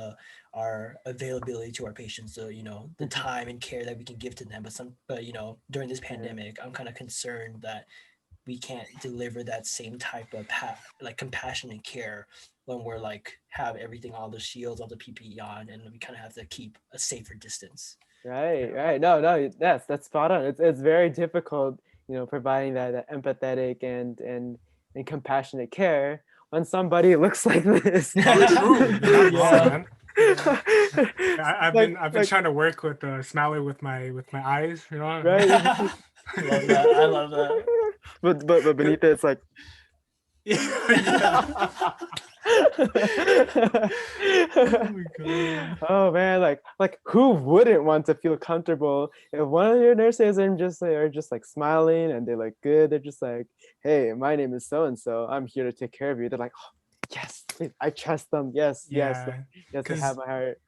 our availability to our patients, so the time and care that we can give to them. But during this pandemic, I'm kind of concerned that we can't deliver that same type of compassion and care when we're have everything, all the shields, all the PPE on, and we kind of have to keep a safer distance. Right. No, yes, that's spot on. It's very difficult, providing that empathetic and compassionate care when somebody looks like this. True. You're not wrong, man. I've been Like, trying to work with smiling with my eyes, right. I love that. But beneath it, it's like. Yeah. Oh my god. Oh man, like who wouldn't want to feel comfortable if one of your nurses are just like smiling and they look good? They're just like, hey, my name is so and so. I'm here to take care of you. They're like, oh, yes, please, I trust them. Yes, they have my heart.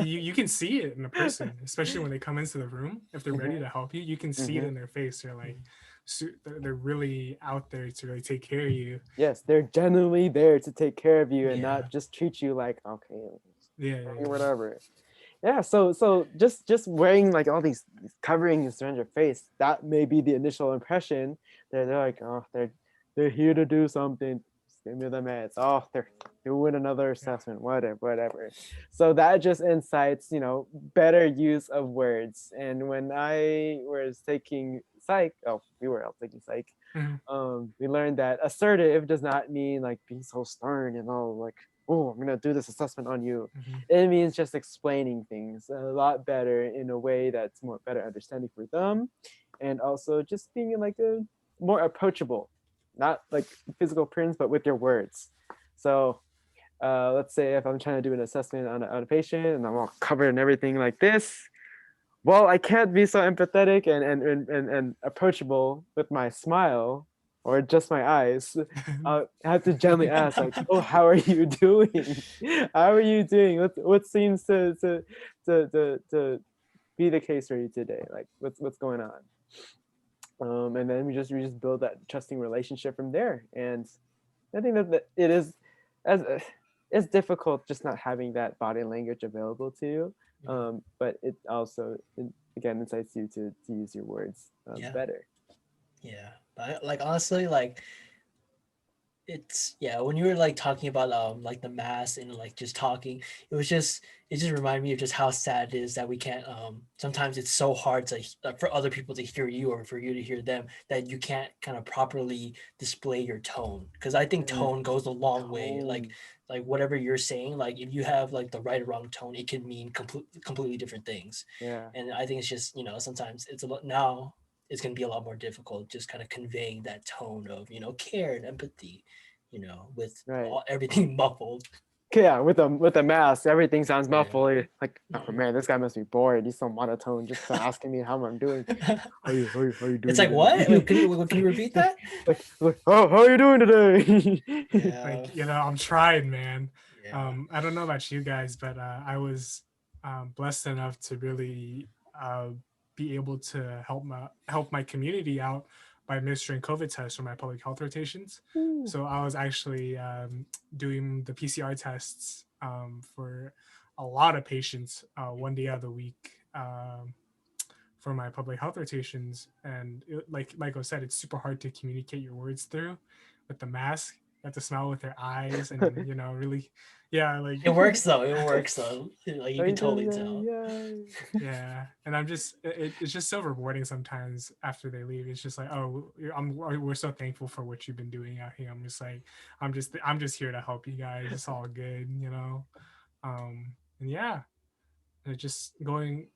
you can see it in a person, especially when they come into the room. If they're ready to help you, you can see it in their face. They're like, they're really out there to really take care of you. Yes, they're genuinely there to take care of you and not just treat you like, okay, whatever. Yeah, so just wearing like all these coverings around your face, that may be the initial impression. They're like, oh, they're here to do something. Just give me the meds. Oh, they're doing another assessment, whatever. So that just incites, better use of words. And when I was taking psych, we were all taking psych. We learned that assertive does not mean like being so stern and all like, oh, I'm gonna do this assessment on you. It means just explaining things a lot better in a way that's more better understanding for them, and also just being like a more approachable, not like physical appearance, but with your words. So let's say if I'm trying to do an assessment on a patient and I'm all covered and everything like this. Well, I can't be so empathetic and approachable with my smile or just my eyes. I have to gently ask, like, "Oh, how are you doing? How are you doing? What seems to be the case for you today? Like, what's going on?" And then we just build that trusting relationship from there. And I think that it is it's difficult just not having that body language available to you. But it also again incites you to use your words better. Yeah, but like honestly, like it's when you were like talking about like the mask and like just talking, it just reminded me of just how sad it is that we can't sometimes it's so hard to for other people to hear you or for you to hear them, that you can't kind of properly display your tone, because I think tone goes a long way. Like whatever you're saying, like if you have like the right or wrong tone, it can mean completely different things. And I think it's just sometimes it's now it's going to be a lot more difficult just kind of conveying that tone of care and empathy, with everything muffled. Yeah, with a mask, everything sounds muffled. Like, oh man, this guy must be bored. He's so monotone, just asking me how I'm doing. How you doing? It's like, what? Wait, can you repeat that? like, oh, how are you doing today? Like, I'm trying, man. I don't know about you guys, but I was blessed enough to really be able to help my community out by administering COVID tests for my public health rotations. Ooh. So I was actually doing the PCR tests for a lot of patients one day out of the week for my public health rotations. And like Michael said, it's super hard to communicate your words through with the mask. You have to smile with your eyes and, really, yeah, like It works though. It works though. Like you Are can you doing totally that? tell. Yeah. yeah. And I'm just, it's just so rewarding sometimes after they leave. It's just like, oh, we're so thankful for what you've been doing out here. I'm just like, I'm just here to help you guys. It's all good, and yeah, just doing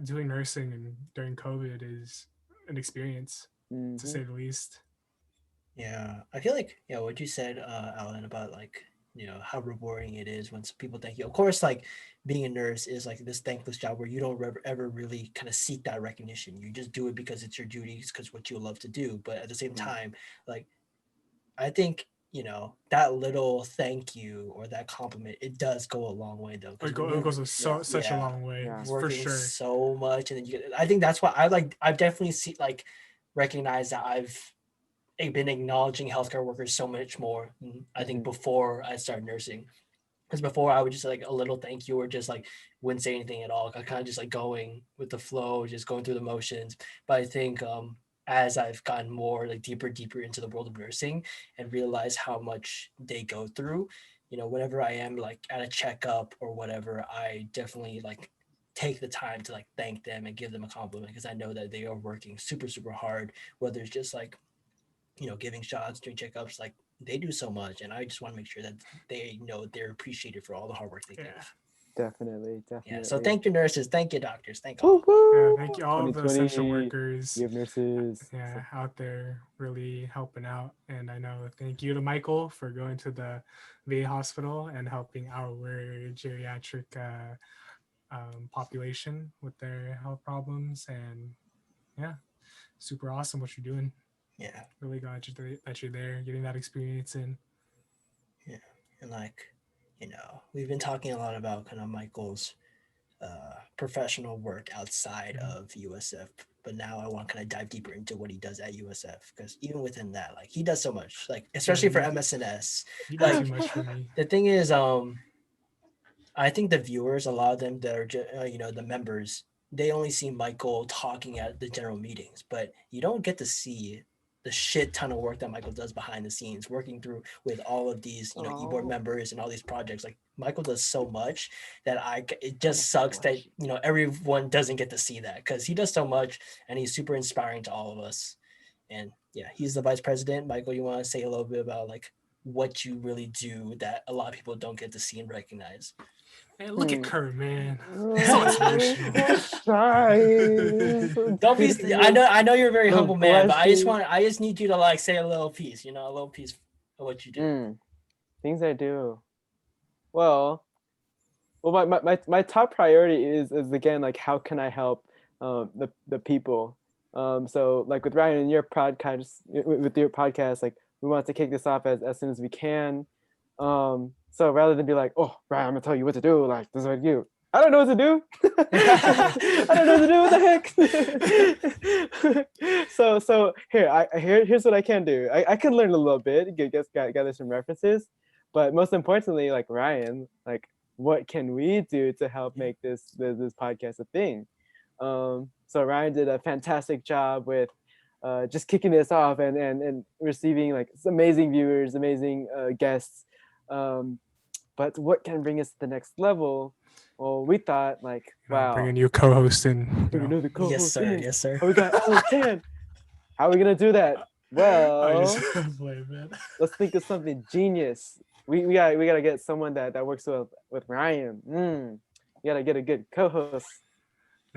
nursing and during COVID is an experience, to say the least. Yeah, I feel like what you said, Alan, about like how rewarding it is when people thank you. Of course, like being a nurse is like this thankless job where you don't ever really kind of seek that recognition. You just do it because it's your duties, because what you love to do. But at the same time, like I think that little thank you or that compliment, it does go a long way though. Because It when you're goes such a long way, for working sure. so much, and then I think that's why I've definitely seen recognized that I've been acknowledging healthcare workers so much more. I think before I started nursing, because before I would just like a little thank you or just like wouldn't say anything at all. I kind of just like going with the flow, just going through the motions. But I think as I've gotten more like deeper into the world of nursing and realize how much they go through, whenever I am like at a checkup or whatever, I definitely like take the time to like thank them and give them a compliment, because I know that they are working super hard, whether it's just like giving shots, doing checkups, like they do so much, and I just want to make sure that they know they're appreciated for all the hard work they give. Definitely. Yeah. So thank you, nurses. Thank you, doctors. Thank all. Yeah, thank you all the essential 2020, workers. you have nurses. Out there really helping out. And I know, thank you to Michael for going to the VA hospital and helping our geriatric population with their health problems. And yeah, super awesome what you're doing. Yeah. Really glad that you're there, getting that experience in. Yeah. And like, we've been talking a lot about kind of Michael's professional work outside of USF, but now I want to kind of dive deeper into what he does at USF, because even within that, like he does so much, like especially for MSNS. He does too much for me. The thing is, I think the viewers, a lot of them that are the members, they only see Michael talking at the general meetings, but you don't get to see the shit ton of work that Michael does behind the scenes, working through with all of these, e-board members and all these projects. Like Michael does so much that it just sucks that, everyone doesn't get to see that, because he does so much and he's super inspiring to all of us. And yeah, he's the vice president. Michael, you want to say a little bit about like what you really do that a lot of people don't get to see and recognize? Man, look at Kurt, man. So inspirational. Don't be. I know you're a very humble man, but I just need you to like say a little piece. A little piece of what you do. Things I do. Well, my top priority is again like how can I help the people. So like with Ryan and your podcast, like we want to kick this off as soon as we can. So rather than be like, oh, Ryan, I'm gonna tell you what to do, like this is what you do. I don't know what to do. I don't know what to do. What the heck? So here's what I can do. I can learn a little bit, gather some references, but most importantly, like Ryan, like what can we do to help make this podcast a thing? So Ryan did a fantastic job with just kicking this off and receiving like amazing viewers, amazing guests. But what can bring us to the next level? Well, we thought like, wow, bringing you co-host in. The co-host yes, sir. in. Yes, sir. Oh, we got Alan Tan. How are we gonna do that? Well, let's think of something genius. We gotta get someone that works with Ryan. You gotta get a good co-host.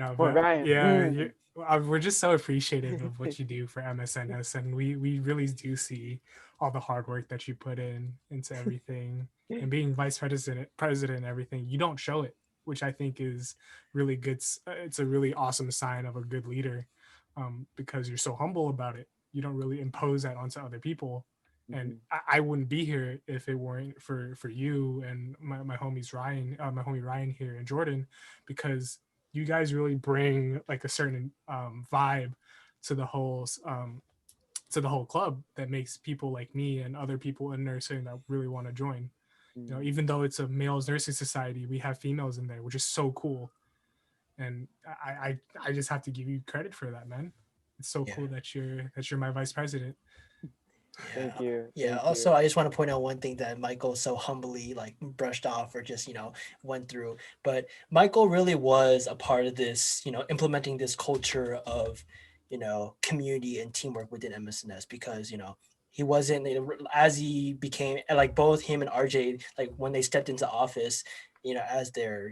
No, but Ryan. We're just so appreciative of what you do for MSNS, and we really do see all the hard work that you put into everything. And being vice president and everything, you don't show it, which I think is really good. It's a really awesome sign of a good leader, because you're so humble about it. You don't really impose that onto other people, And I wouldn't be here if it weren't for you and my homies my homie Ryan here and Jordan, because you guys really bring like a certain vibe to the whole club that makes people like me and other people in nursing that really want to join. You know, even though it's a males nursing society, we have females in there, which is so cool. And I just have to give you credit for that, man. It's so cool that you're my vice president. Thank you. Yeah. Thank Also, you. I just want to point out one thing that Michael so humbly like brushed off or just, went through. But Michael really was a part of this, implementing this culture of, community and teamwork within MSNS because, he wasn't as he became like both him and RJ, like when they stepped into office, as their,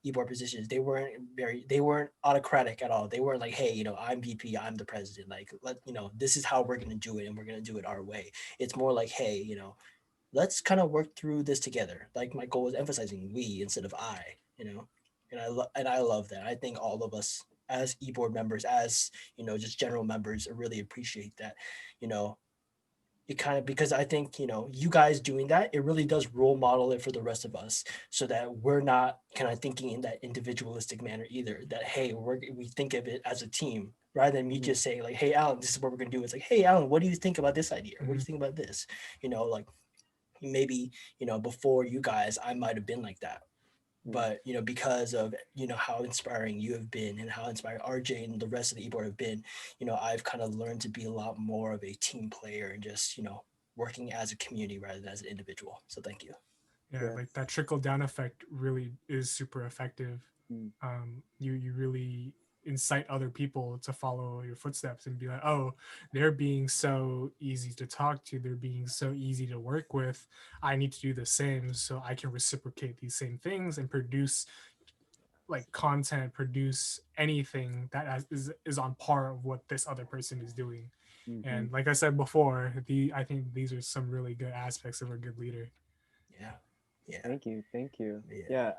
e-board positions, they weren't autocratic at all. They weren't like, hey, I'm VP, I'm the president. Like, this is how we're going to do it and we're going to do it our way. It's more like, hey, let's kind of work through this together. Like Michael was emphasizing we instead of I, and I love that. I think all of us as e-board members, as, just general members really appreciate that, you know, it kind of because I think you guys doing that, it really does role model it for the rest of us so that we're not kind of thinking in that individualistic manner either, that hey, we think of it as a team rather than me just saying like, hey Alan, this is what we're gonna do. It's like, hey Alan, what do you think about this idea? What do you think about this? Like maybe before you guys I might have been like that, but because of how inspiring you have been and how inspired RJ and the rest of the e-board have been, I've kind of learned to be a lot more of a team player and just working as a community rather than as an individual. So thank you. Yeah, like that trickle down effect really is super effective. You really incite other people to follow your footsteps and be like, oh, they're being so easy to talk to, they're being so easy to work with, I need to do the same so I can reciprocate these same things and produce like content, produce anything that is on par of what this other person is doing. And like I said before, I think these are some really good aspects of a good leader. Yeah. Thank you. Yeah,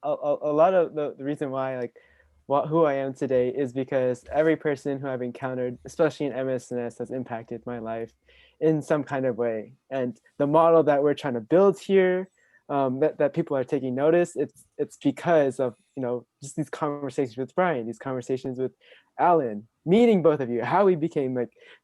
a lot of the reason why who I am today is because every person who I've encountered, especially in MSNS, has impacted my life in some kind of way. And the model that we're trying to build here, that people are taking notice, it's because of just these conversations with Brian, these conversations with Alan, meeting both of you, how we became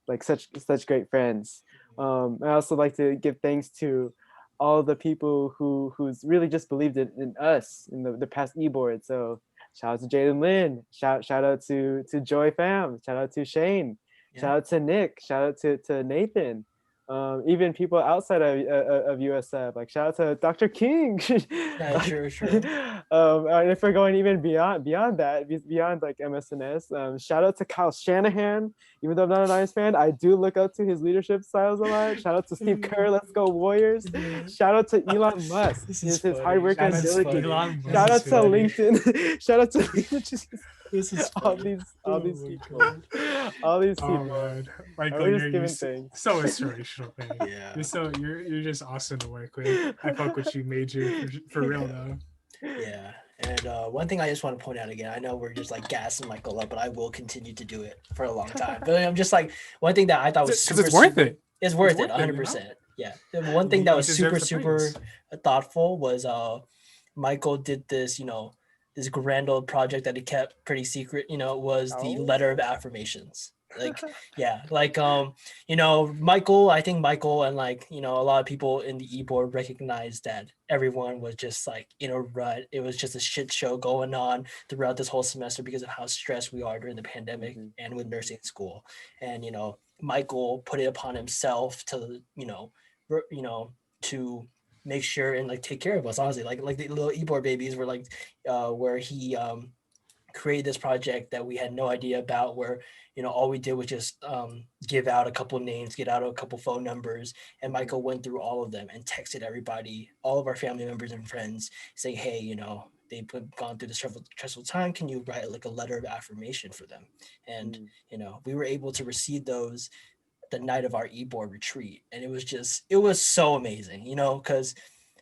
like such great friends. I also like to give thanks to all the people who's really just believed in us in the past e-board. So shout out to Jaden Lynn, shout out to Joy Fam, shout out to Shane, shout out to Nick, shout out to Nathan, even people outside of USF, like shout out to Dr. King. Yeah, sure. And if we're going even beyond that, beyond like MSNS, shout out to Kyle Shanahan. Even though I'm not an Lions fan, I do look up to his leadership styles a lot. Shout out to Steve Kerr, let's go Warriors. Shout out to Elon Musk, his hard work and diligence. Shout out to LinkedIn. Shout out to LinkedIn. This is all these people. All these people. Oh, Michael, you're so inspirational, man. Yeah. You're just awesome to work with. I fuck with you major for real though. Yeah. And one thing I just want to point out again, I know we're just like gassing Michael up, but I will continue to do it for a long time. But I'm just like, one thing that I thought was super, it's worth it. It's worth it, 100%. Yeah. The one thing that was super thoughtful was Michael did this, this grand old project that he kept pretty secret, was the letter of affirmations. Like, yeah, like, Michael, I think Michael and like, a lot of people in the e-board recognized that everyone was just like in a rut. It was just a shit show going on throughout this whole semester because of how stressed we are during the pandemic and with nursing school. And, Michael put it upon himself to, to make sure and like take care of us, honestly, like the little e-board babies were like, where he, created this project that we had no idea about, where all we did was just give out a couple names, get out a couple phone numbers, and Michael went through all of them and texted everybody, all of our family members and friends, saying, hey, they've gone through this stressful time, can you write like a letter of affirmation for them? And we were able to receive those the night of our e-board retreat, and it was so amazing, because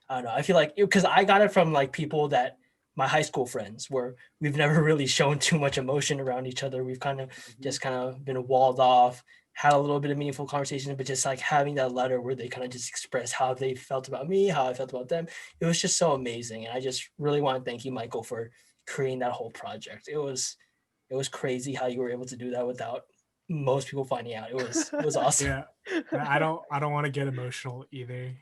I don't know, I feel like because I got it from like people that my high school friends, where we've never really shown too much emotion around each other. We've kind of just been walled off, had a little bit of meaningful conversation, but just like having that letter where they kind of just express how they felt about me, how I felt about them. It was just so amazing. And I just really want to thank you, Michael, for creating that whole project. It was crazy how you were able to do that without most people finding out. It was awesome. Yeah, I don't want to get emotional either.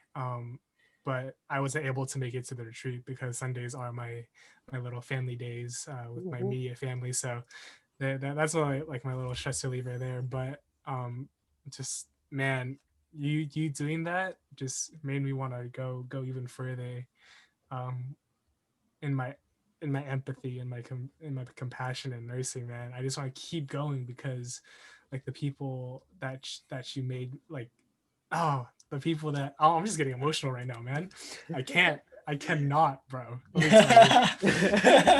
But I was able to make it to the retreat because Sundays are my little family days with my immediate family. So that's what like my little stress reliever there. But just man, you doing that just made me want to go even further um, in my empathy and in my compassion and nursing, man. I just want to keep going because like the people that you made, like, oh, the people that, oh, I'm just getting emotional right now, man. I cannot, bro. Let me tell you.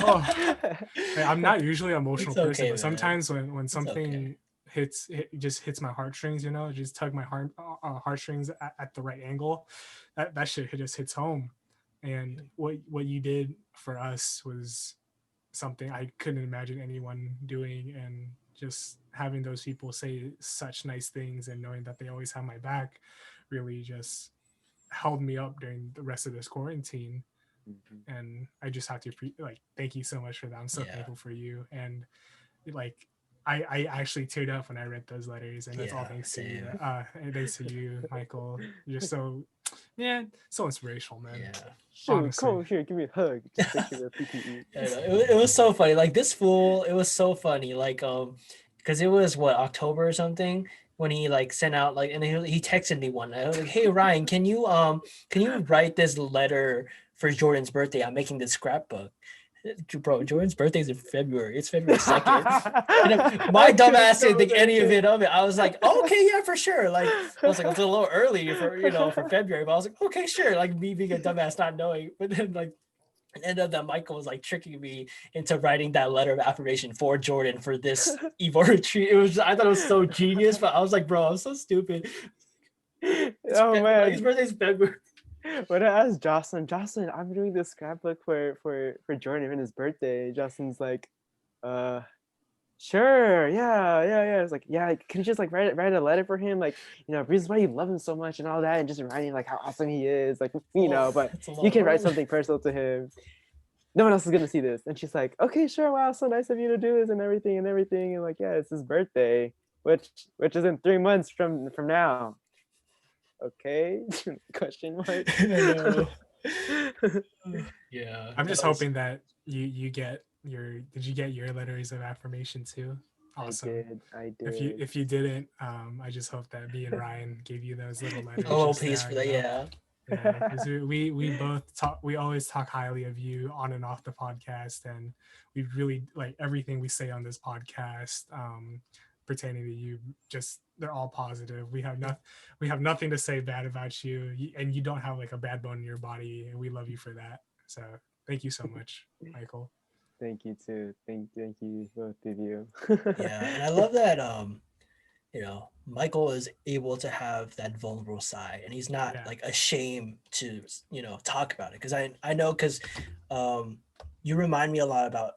Oh, I'm not usually an emotional person, but sometimes when something just hits my heartstrings, just tug my heartstrings at the right angle, that shit just hits home. And what you did for us was something I couldn't imagine anyone doing, and just having those people say such nice things and knowing that they always have my back really just held me up during the rest of this quarantine. And I just have to thank you so much for that. I'm so thankful for you. And like I actually teared up when I read those letters, and that's all thanks to you. Thanks to you, Michael. You're so inspirational, man. Yeah. Sure, come over here, give me a hug. Just take your PPE. It was so funny. Like this fool, it was so funny. Like because it was what, October or something, when he like sent out like, and he texted me one night. I was like, hey Ryan, can you write this letter for Jordan's birthday? I'm making this scrapbook. Bro, Jordan's birthday's in February. It's February 2nd. My dumb ass didn't think any of it. I was like, okay, yeah, for sure. Like, I was like, it's a little early for February, but I was like, okay, sure. Like me being a dumbass, not knowing. But then like, it ended up that Michael was like tricking me into writing that letter of affirmation for Jordan for this Evo retreat. I thought it was so genius, but I was like, bro, I'm so stupid. Man, his birthday's February. When I asked Jocelyn, I'm doing this scrapbook for Jordan and his birthday. Jocelyn's like, sure, yeah. It's like, yeah, can you just like write a letter for him, like, reasons why you love him so much and all that, and just writing like how awesome he is, like, but you can write something personal to him. No one else is gonna see this. And she's like, okay, sure, wow, so nice of you to do this and everything, and like, yeah, it's his birthday, which is in 3 months from now. Okay? Question mark. Yeah. I'm just hoping that you get did you get your letters of affirmation too? Awesome. I did. If you didn't, I just hope that me and Ryan gave you those little letters. Oh, please for that, yeah. Yeah, because we both talk. We always talk highly of you on and off the podcast, and we really like everything we say on this podcast pertaining to you. Just they're all positive. We have nothing to say bad about you, and you don't have like a bad bone in your body, and we love you for that. So thank you so much, Michael. Thank you too. Thank you both of you. Yeah, and I love that Michael is able to have that vulnerable side, and he's not like ashamed to talk about it, because I know, because you remind me a lot about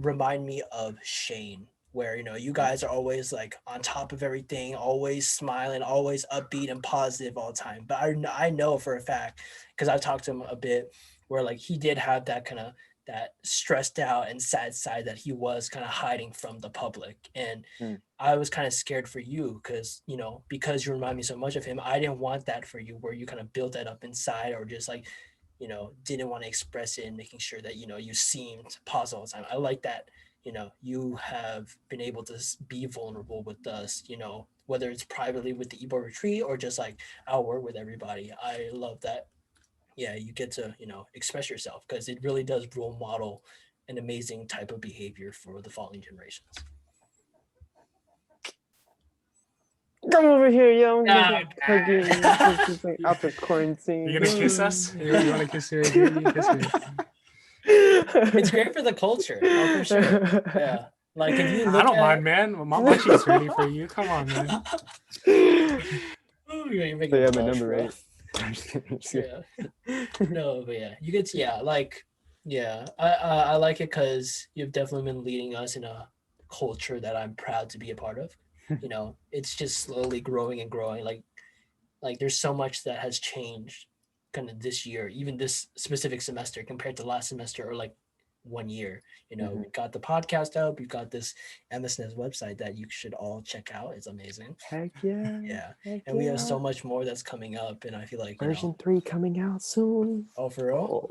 remind me of Shane, where you guys are always like on top of everything, always smiling, always upbeat and positive all the time. But I know for a fact, because I've talked to him a bit, where like he did have that kind of that stressed out and sad side that he was kind of hiding from the public. And I was kind of scared for you, because you remind me so much of him. I didn't want that for you, where you kind of built that up inside, or just like didn't want to express it, and making sure that you seemed positive all the time. I like that you have been able to be vulnerable with us, whether it's privately with the Ebo retreat or just like our work with everybody. I love that. Yeah, you get to express yourself, because it really does role model an amazing type of behavior for the following generations. Come over here, yo. Hugging after quarantine. You gonna kiss us? You want to kiss her? Kiss her. It's great for the culture, for sure. Yeah, like if you look, I don't mind, man. My cheek's ready for you. Come on, man. You're making my number, right? Yeah. No, but yeah, you get to, I like it, because you've definitely been leading us in a culture that I'm proud to be a part of. it's just slowly growing and growing. Like there's so much that has changed kind of this year, even this specific semester compared to last semester or like 1 year. We got the podcast out, we've got this MSNS website that you should all check out. It's amazing. Heck yeah. Yeah. Heck And we have yeah. so much more that's coming up, and I feel like Version 3 coming out soon. Oh, for real?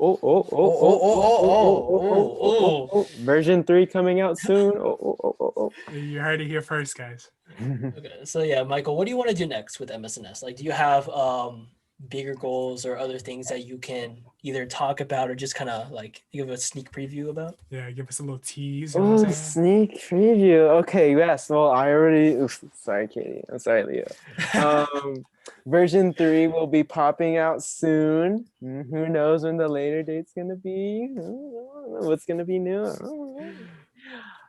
Oh. Version 3 coming out soon. Oh. You heard it here first, guys. Okay, so yeah, Michael, what do you want to do next with MSNS? Like, do you have bigger goals or other things that you can either talk about or just kind of like give a sneak preview about? Yeah, give us a little tease. You know what Oh, I'm saying? sneak preview. Okay, yes. Well, I already. Oof, sorry, Katie. I'm sorry, Leo. Version 3 will be popping out soon. Who knows when the later date's gonna be? What's gonna be new?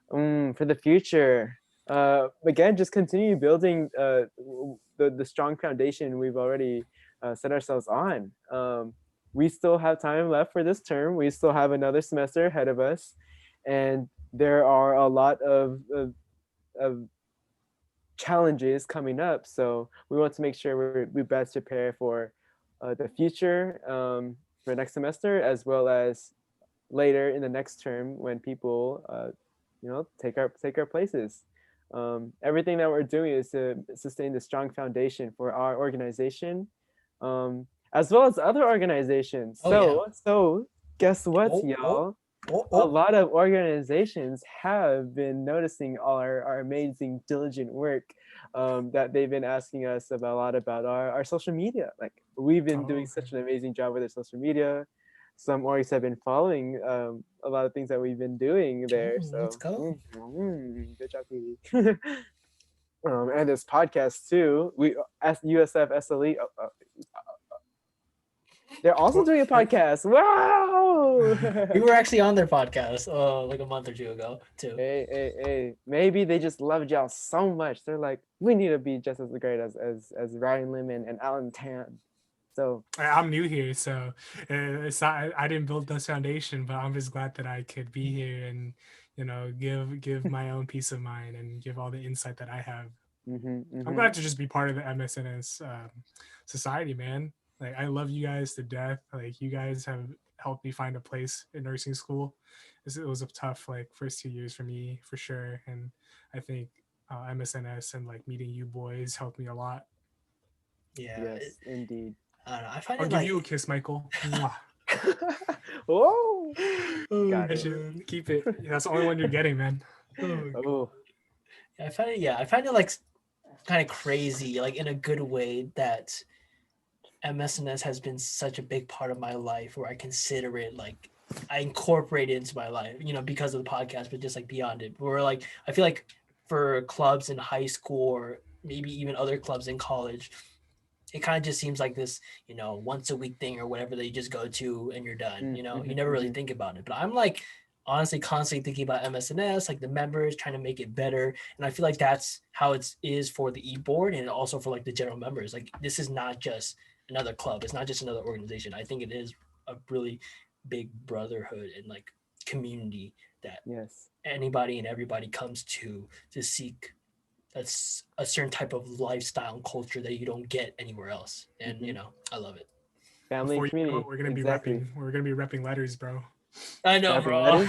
For the future. Again, just continue building the strong foundation we've already set ourselves on. We still have time left for this term. We still have another semester ahead of us, and there are a lot of challenges coming up. So we want to make sure we best prepare for the future for next semester, as well as later in the next term when people take our places. Everything that we're doing is to sustain the strong foundation for our organization, as well as other organizations. So guess what, y'all? A lot of organizations have been noticing all our amazing, diligent work that they've been asking us a lot about our social media. Like, we've been doing such an amazing job with our social media. Some orgs have been following a lot of things that we've been doing there. So let's go. Good job, Katie. And this podcast too. We USF SLE. They're also doing a podcast. Wow! We were actually on their podcast like a month or two ago too. Hey. Maybe they just loved y'all so much. They're like, we need to be just as great as Ryan Lim and Alan Tan. So I'm new here, so it's not, I didn't build this foundation, but I'm just glad that I could be here and give my own peace of mind and give all the insight that I have. I'm glad to just be part of the MSNS society, man. Like, I love you guys to death. Like, you guys have helped me find a place in nursing school. It was a tough first 2 years for me, for sure, and I think MSNS and meeting you boys helped me a lot. Yeah, yes, indeed. I don't know. I find I'll give you a kiss, Michael. Whoa! Got it. Keep it. That's the only one you're getting, man. Oh. I find it like kind of crazy, like in a good way, that MSNS has been such a big part of my life, where I consider it like I incorporate it into my life, because of the podcast, but just like beyond it. Where I feel like for clubs in high school or maybe even other clubs in college, it kind of just seems like this, once a week thing or whatever that you just go to and you're done. You never really think about it. But I'm like honestly constantly thinking about MSNS, like the members, trying to make it better. And I feel like that's how it is for the e-board and also for like the general members. Like, this is not just another club. It's not just another organization. I think it is a really big brotherhood and like community that anybody and everybody comes to seek. That's a certain type of lifestyle and culture that you don't get anywhere else. And I love it. Family and community. We're gonna be repping letters, bro. I know, bro.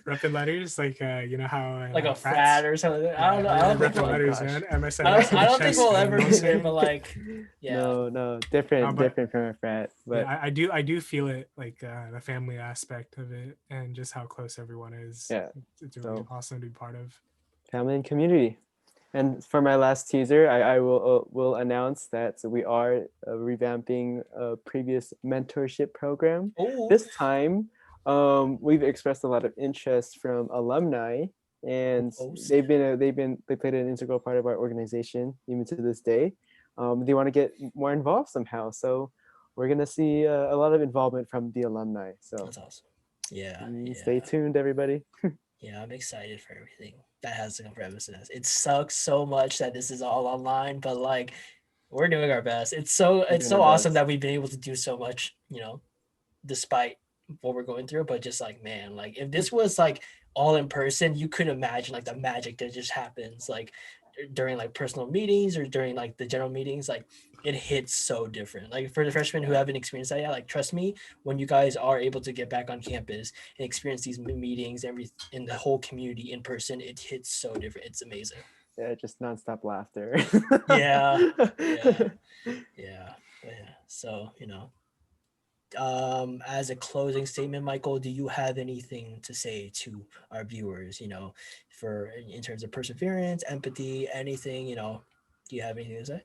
Repping letters, like how like a frat or something. I don't think repping letters, man. MSNS. I don't think we'll ever be there, but like, yeah. No, different from a frat. But I do feel it, like the family aspect of it and just how close everyone is. Yeah, it's really awesome to be part of. Family and community. And for my last teaser, I will announce that we are revamping a previous mentorship program. Ooh. This time, we've expressed a lot of interest from alumni, and they played an integral part of our organization even to this day. They want to get more involved somehow, so we're gonna see a lot of involvement from the alumni. So that's awesome. Yeah. Stay tuned, everybody. Yeah, I'm excited for everything that has to come from MSNS. It sucks so much that this is all online, but like, we're doing our best. It's so awesome that we've been able to do so much, despite what we're going through. But just like, man, like if this was like all in person, you couldn't imagine like the magic that just happens. Like during like personal meetings or during like the general meetings, like it hits so different. Like for the freshmen who haven't experienced that yet, like trust me, when you guys are able to get back on campus and experience these meetings, in the whole community in person, it hits so different. It's amazing. Yeah, just nonstop laughter. Yeah, yeah, yeah, yeah. So as a closing statement, Michael, do you have anything to say to our viewers, for in terms of perseverance, empathy, anything, do you have anything to say?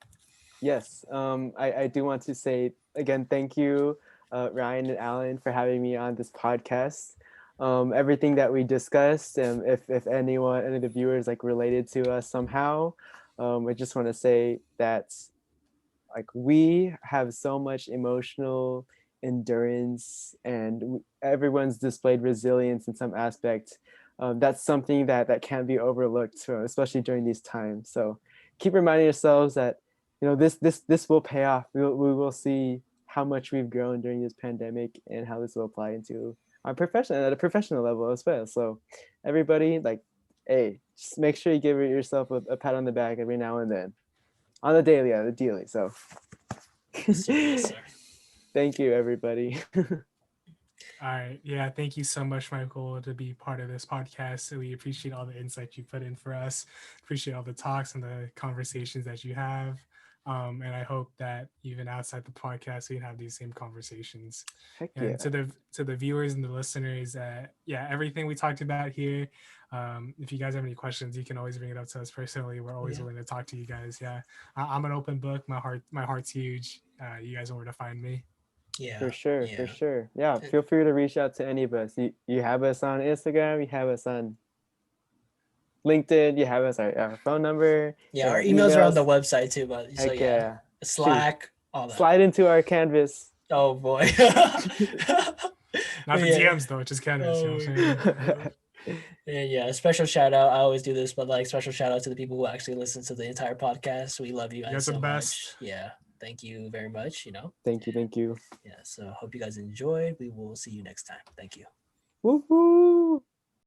Yes, I do want to say again, thank you, Ryan and Alan, for having me on this podcast. Everything that we discussed, and if any of the viewers like related to us somehow, I just want to say that like we have so much emotional endurance, and everyone's displayed resilience in some aspect. That's something that can't be overlooked, especially during these times. So keep reminding yourselves that this will pay off. We will see how much we've grown during this pandemic and how this will apply into our profession at a professional level as well. So everybody, like, hey, just make sure you give yourself a pat on the back every now and then, on the daily. So Yes, sir. Yes, sir. thank you, everybody. All right. Yeah. Thank you so much, Michael, to be part of this podcast. We appreciate all the insight you put in for us. Appreciate all the talks and the conversations that you have. And I hope that even outside the podcast, we can have these same conversations. Heck And yeah. to the viewers and the listeners, everything we talked about here. If you guys have any questions, you can always bring it up to us personally. We're always willing to talk to you guys. Yeah, I'm an open book. My heart's huge. You guys know where to find me. Yeah. For sure. Yeah. Yeah, feel free to reach out to any of us. You have us on Instagram, you have us on LinkedIn, you have us our phone number. Yeah. Our emails are on the website too, but so Heck yeah. yeah. Slack, all that. Slide into our canvas. Oh boy. Not the Yeah. DMs though, just canvas. You know what I'm saying? And yeah, a special shout out. I always do this, but like special shout out to the people who actually listen to the entire podcast. We love you You guys guys are so the much. best. Yeah. Thank you very much. Thank you. Yeah. So hope you guys enjoyed. We will see you next time. Thank you. Woohoo!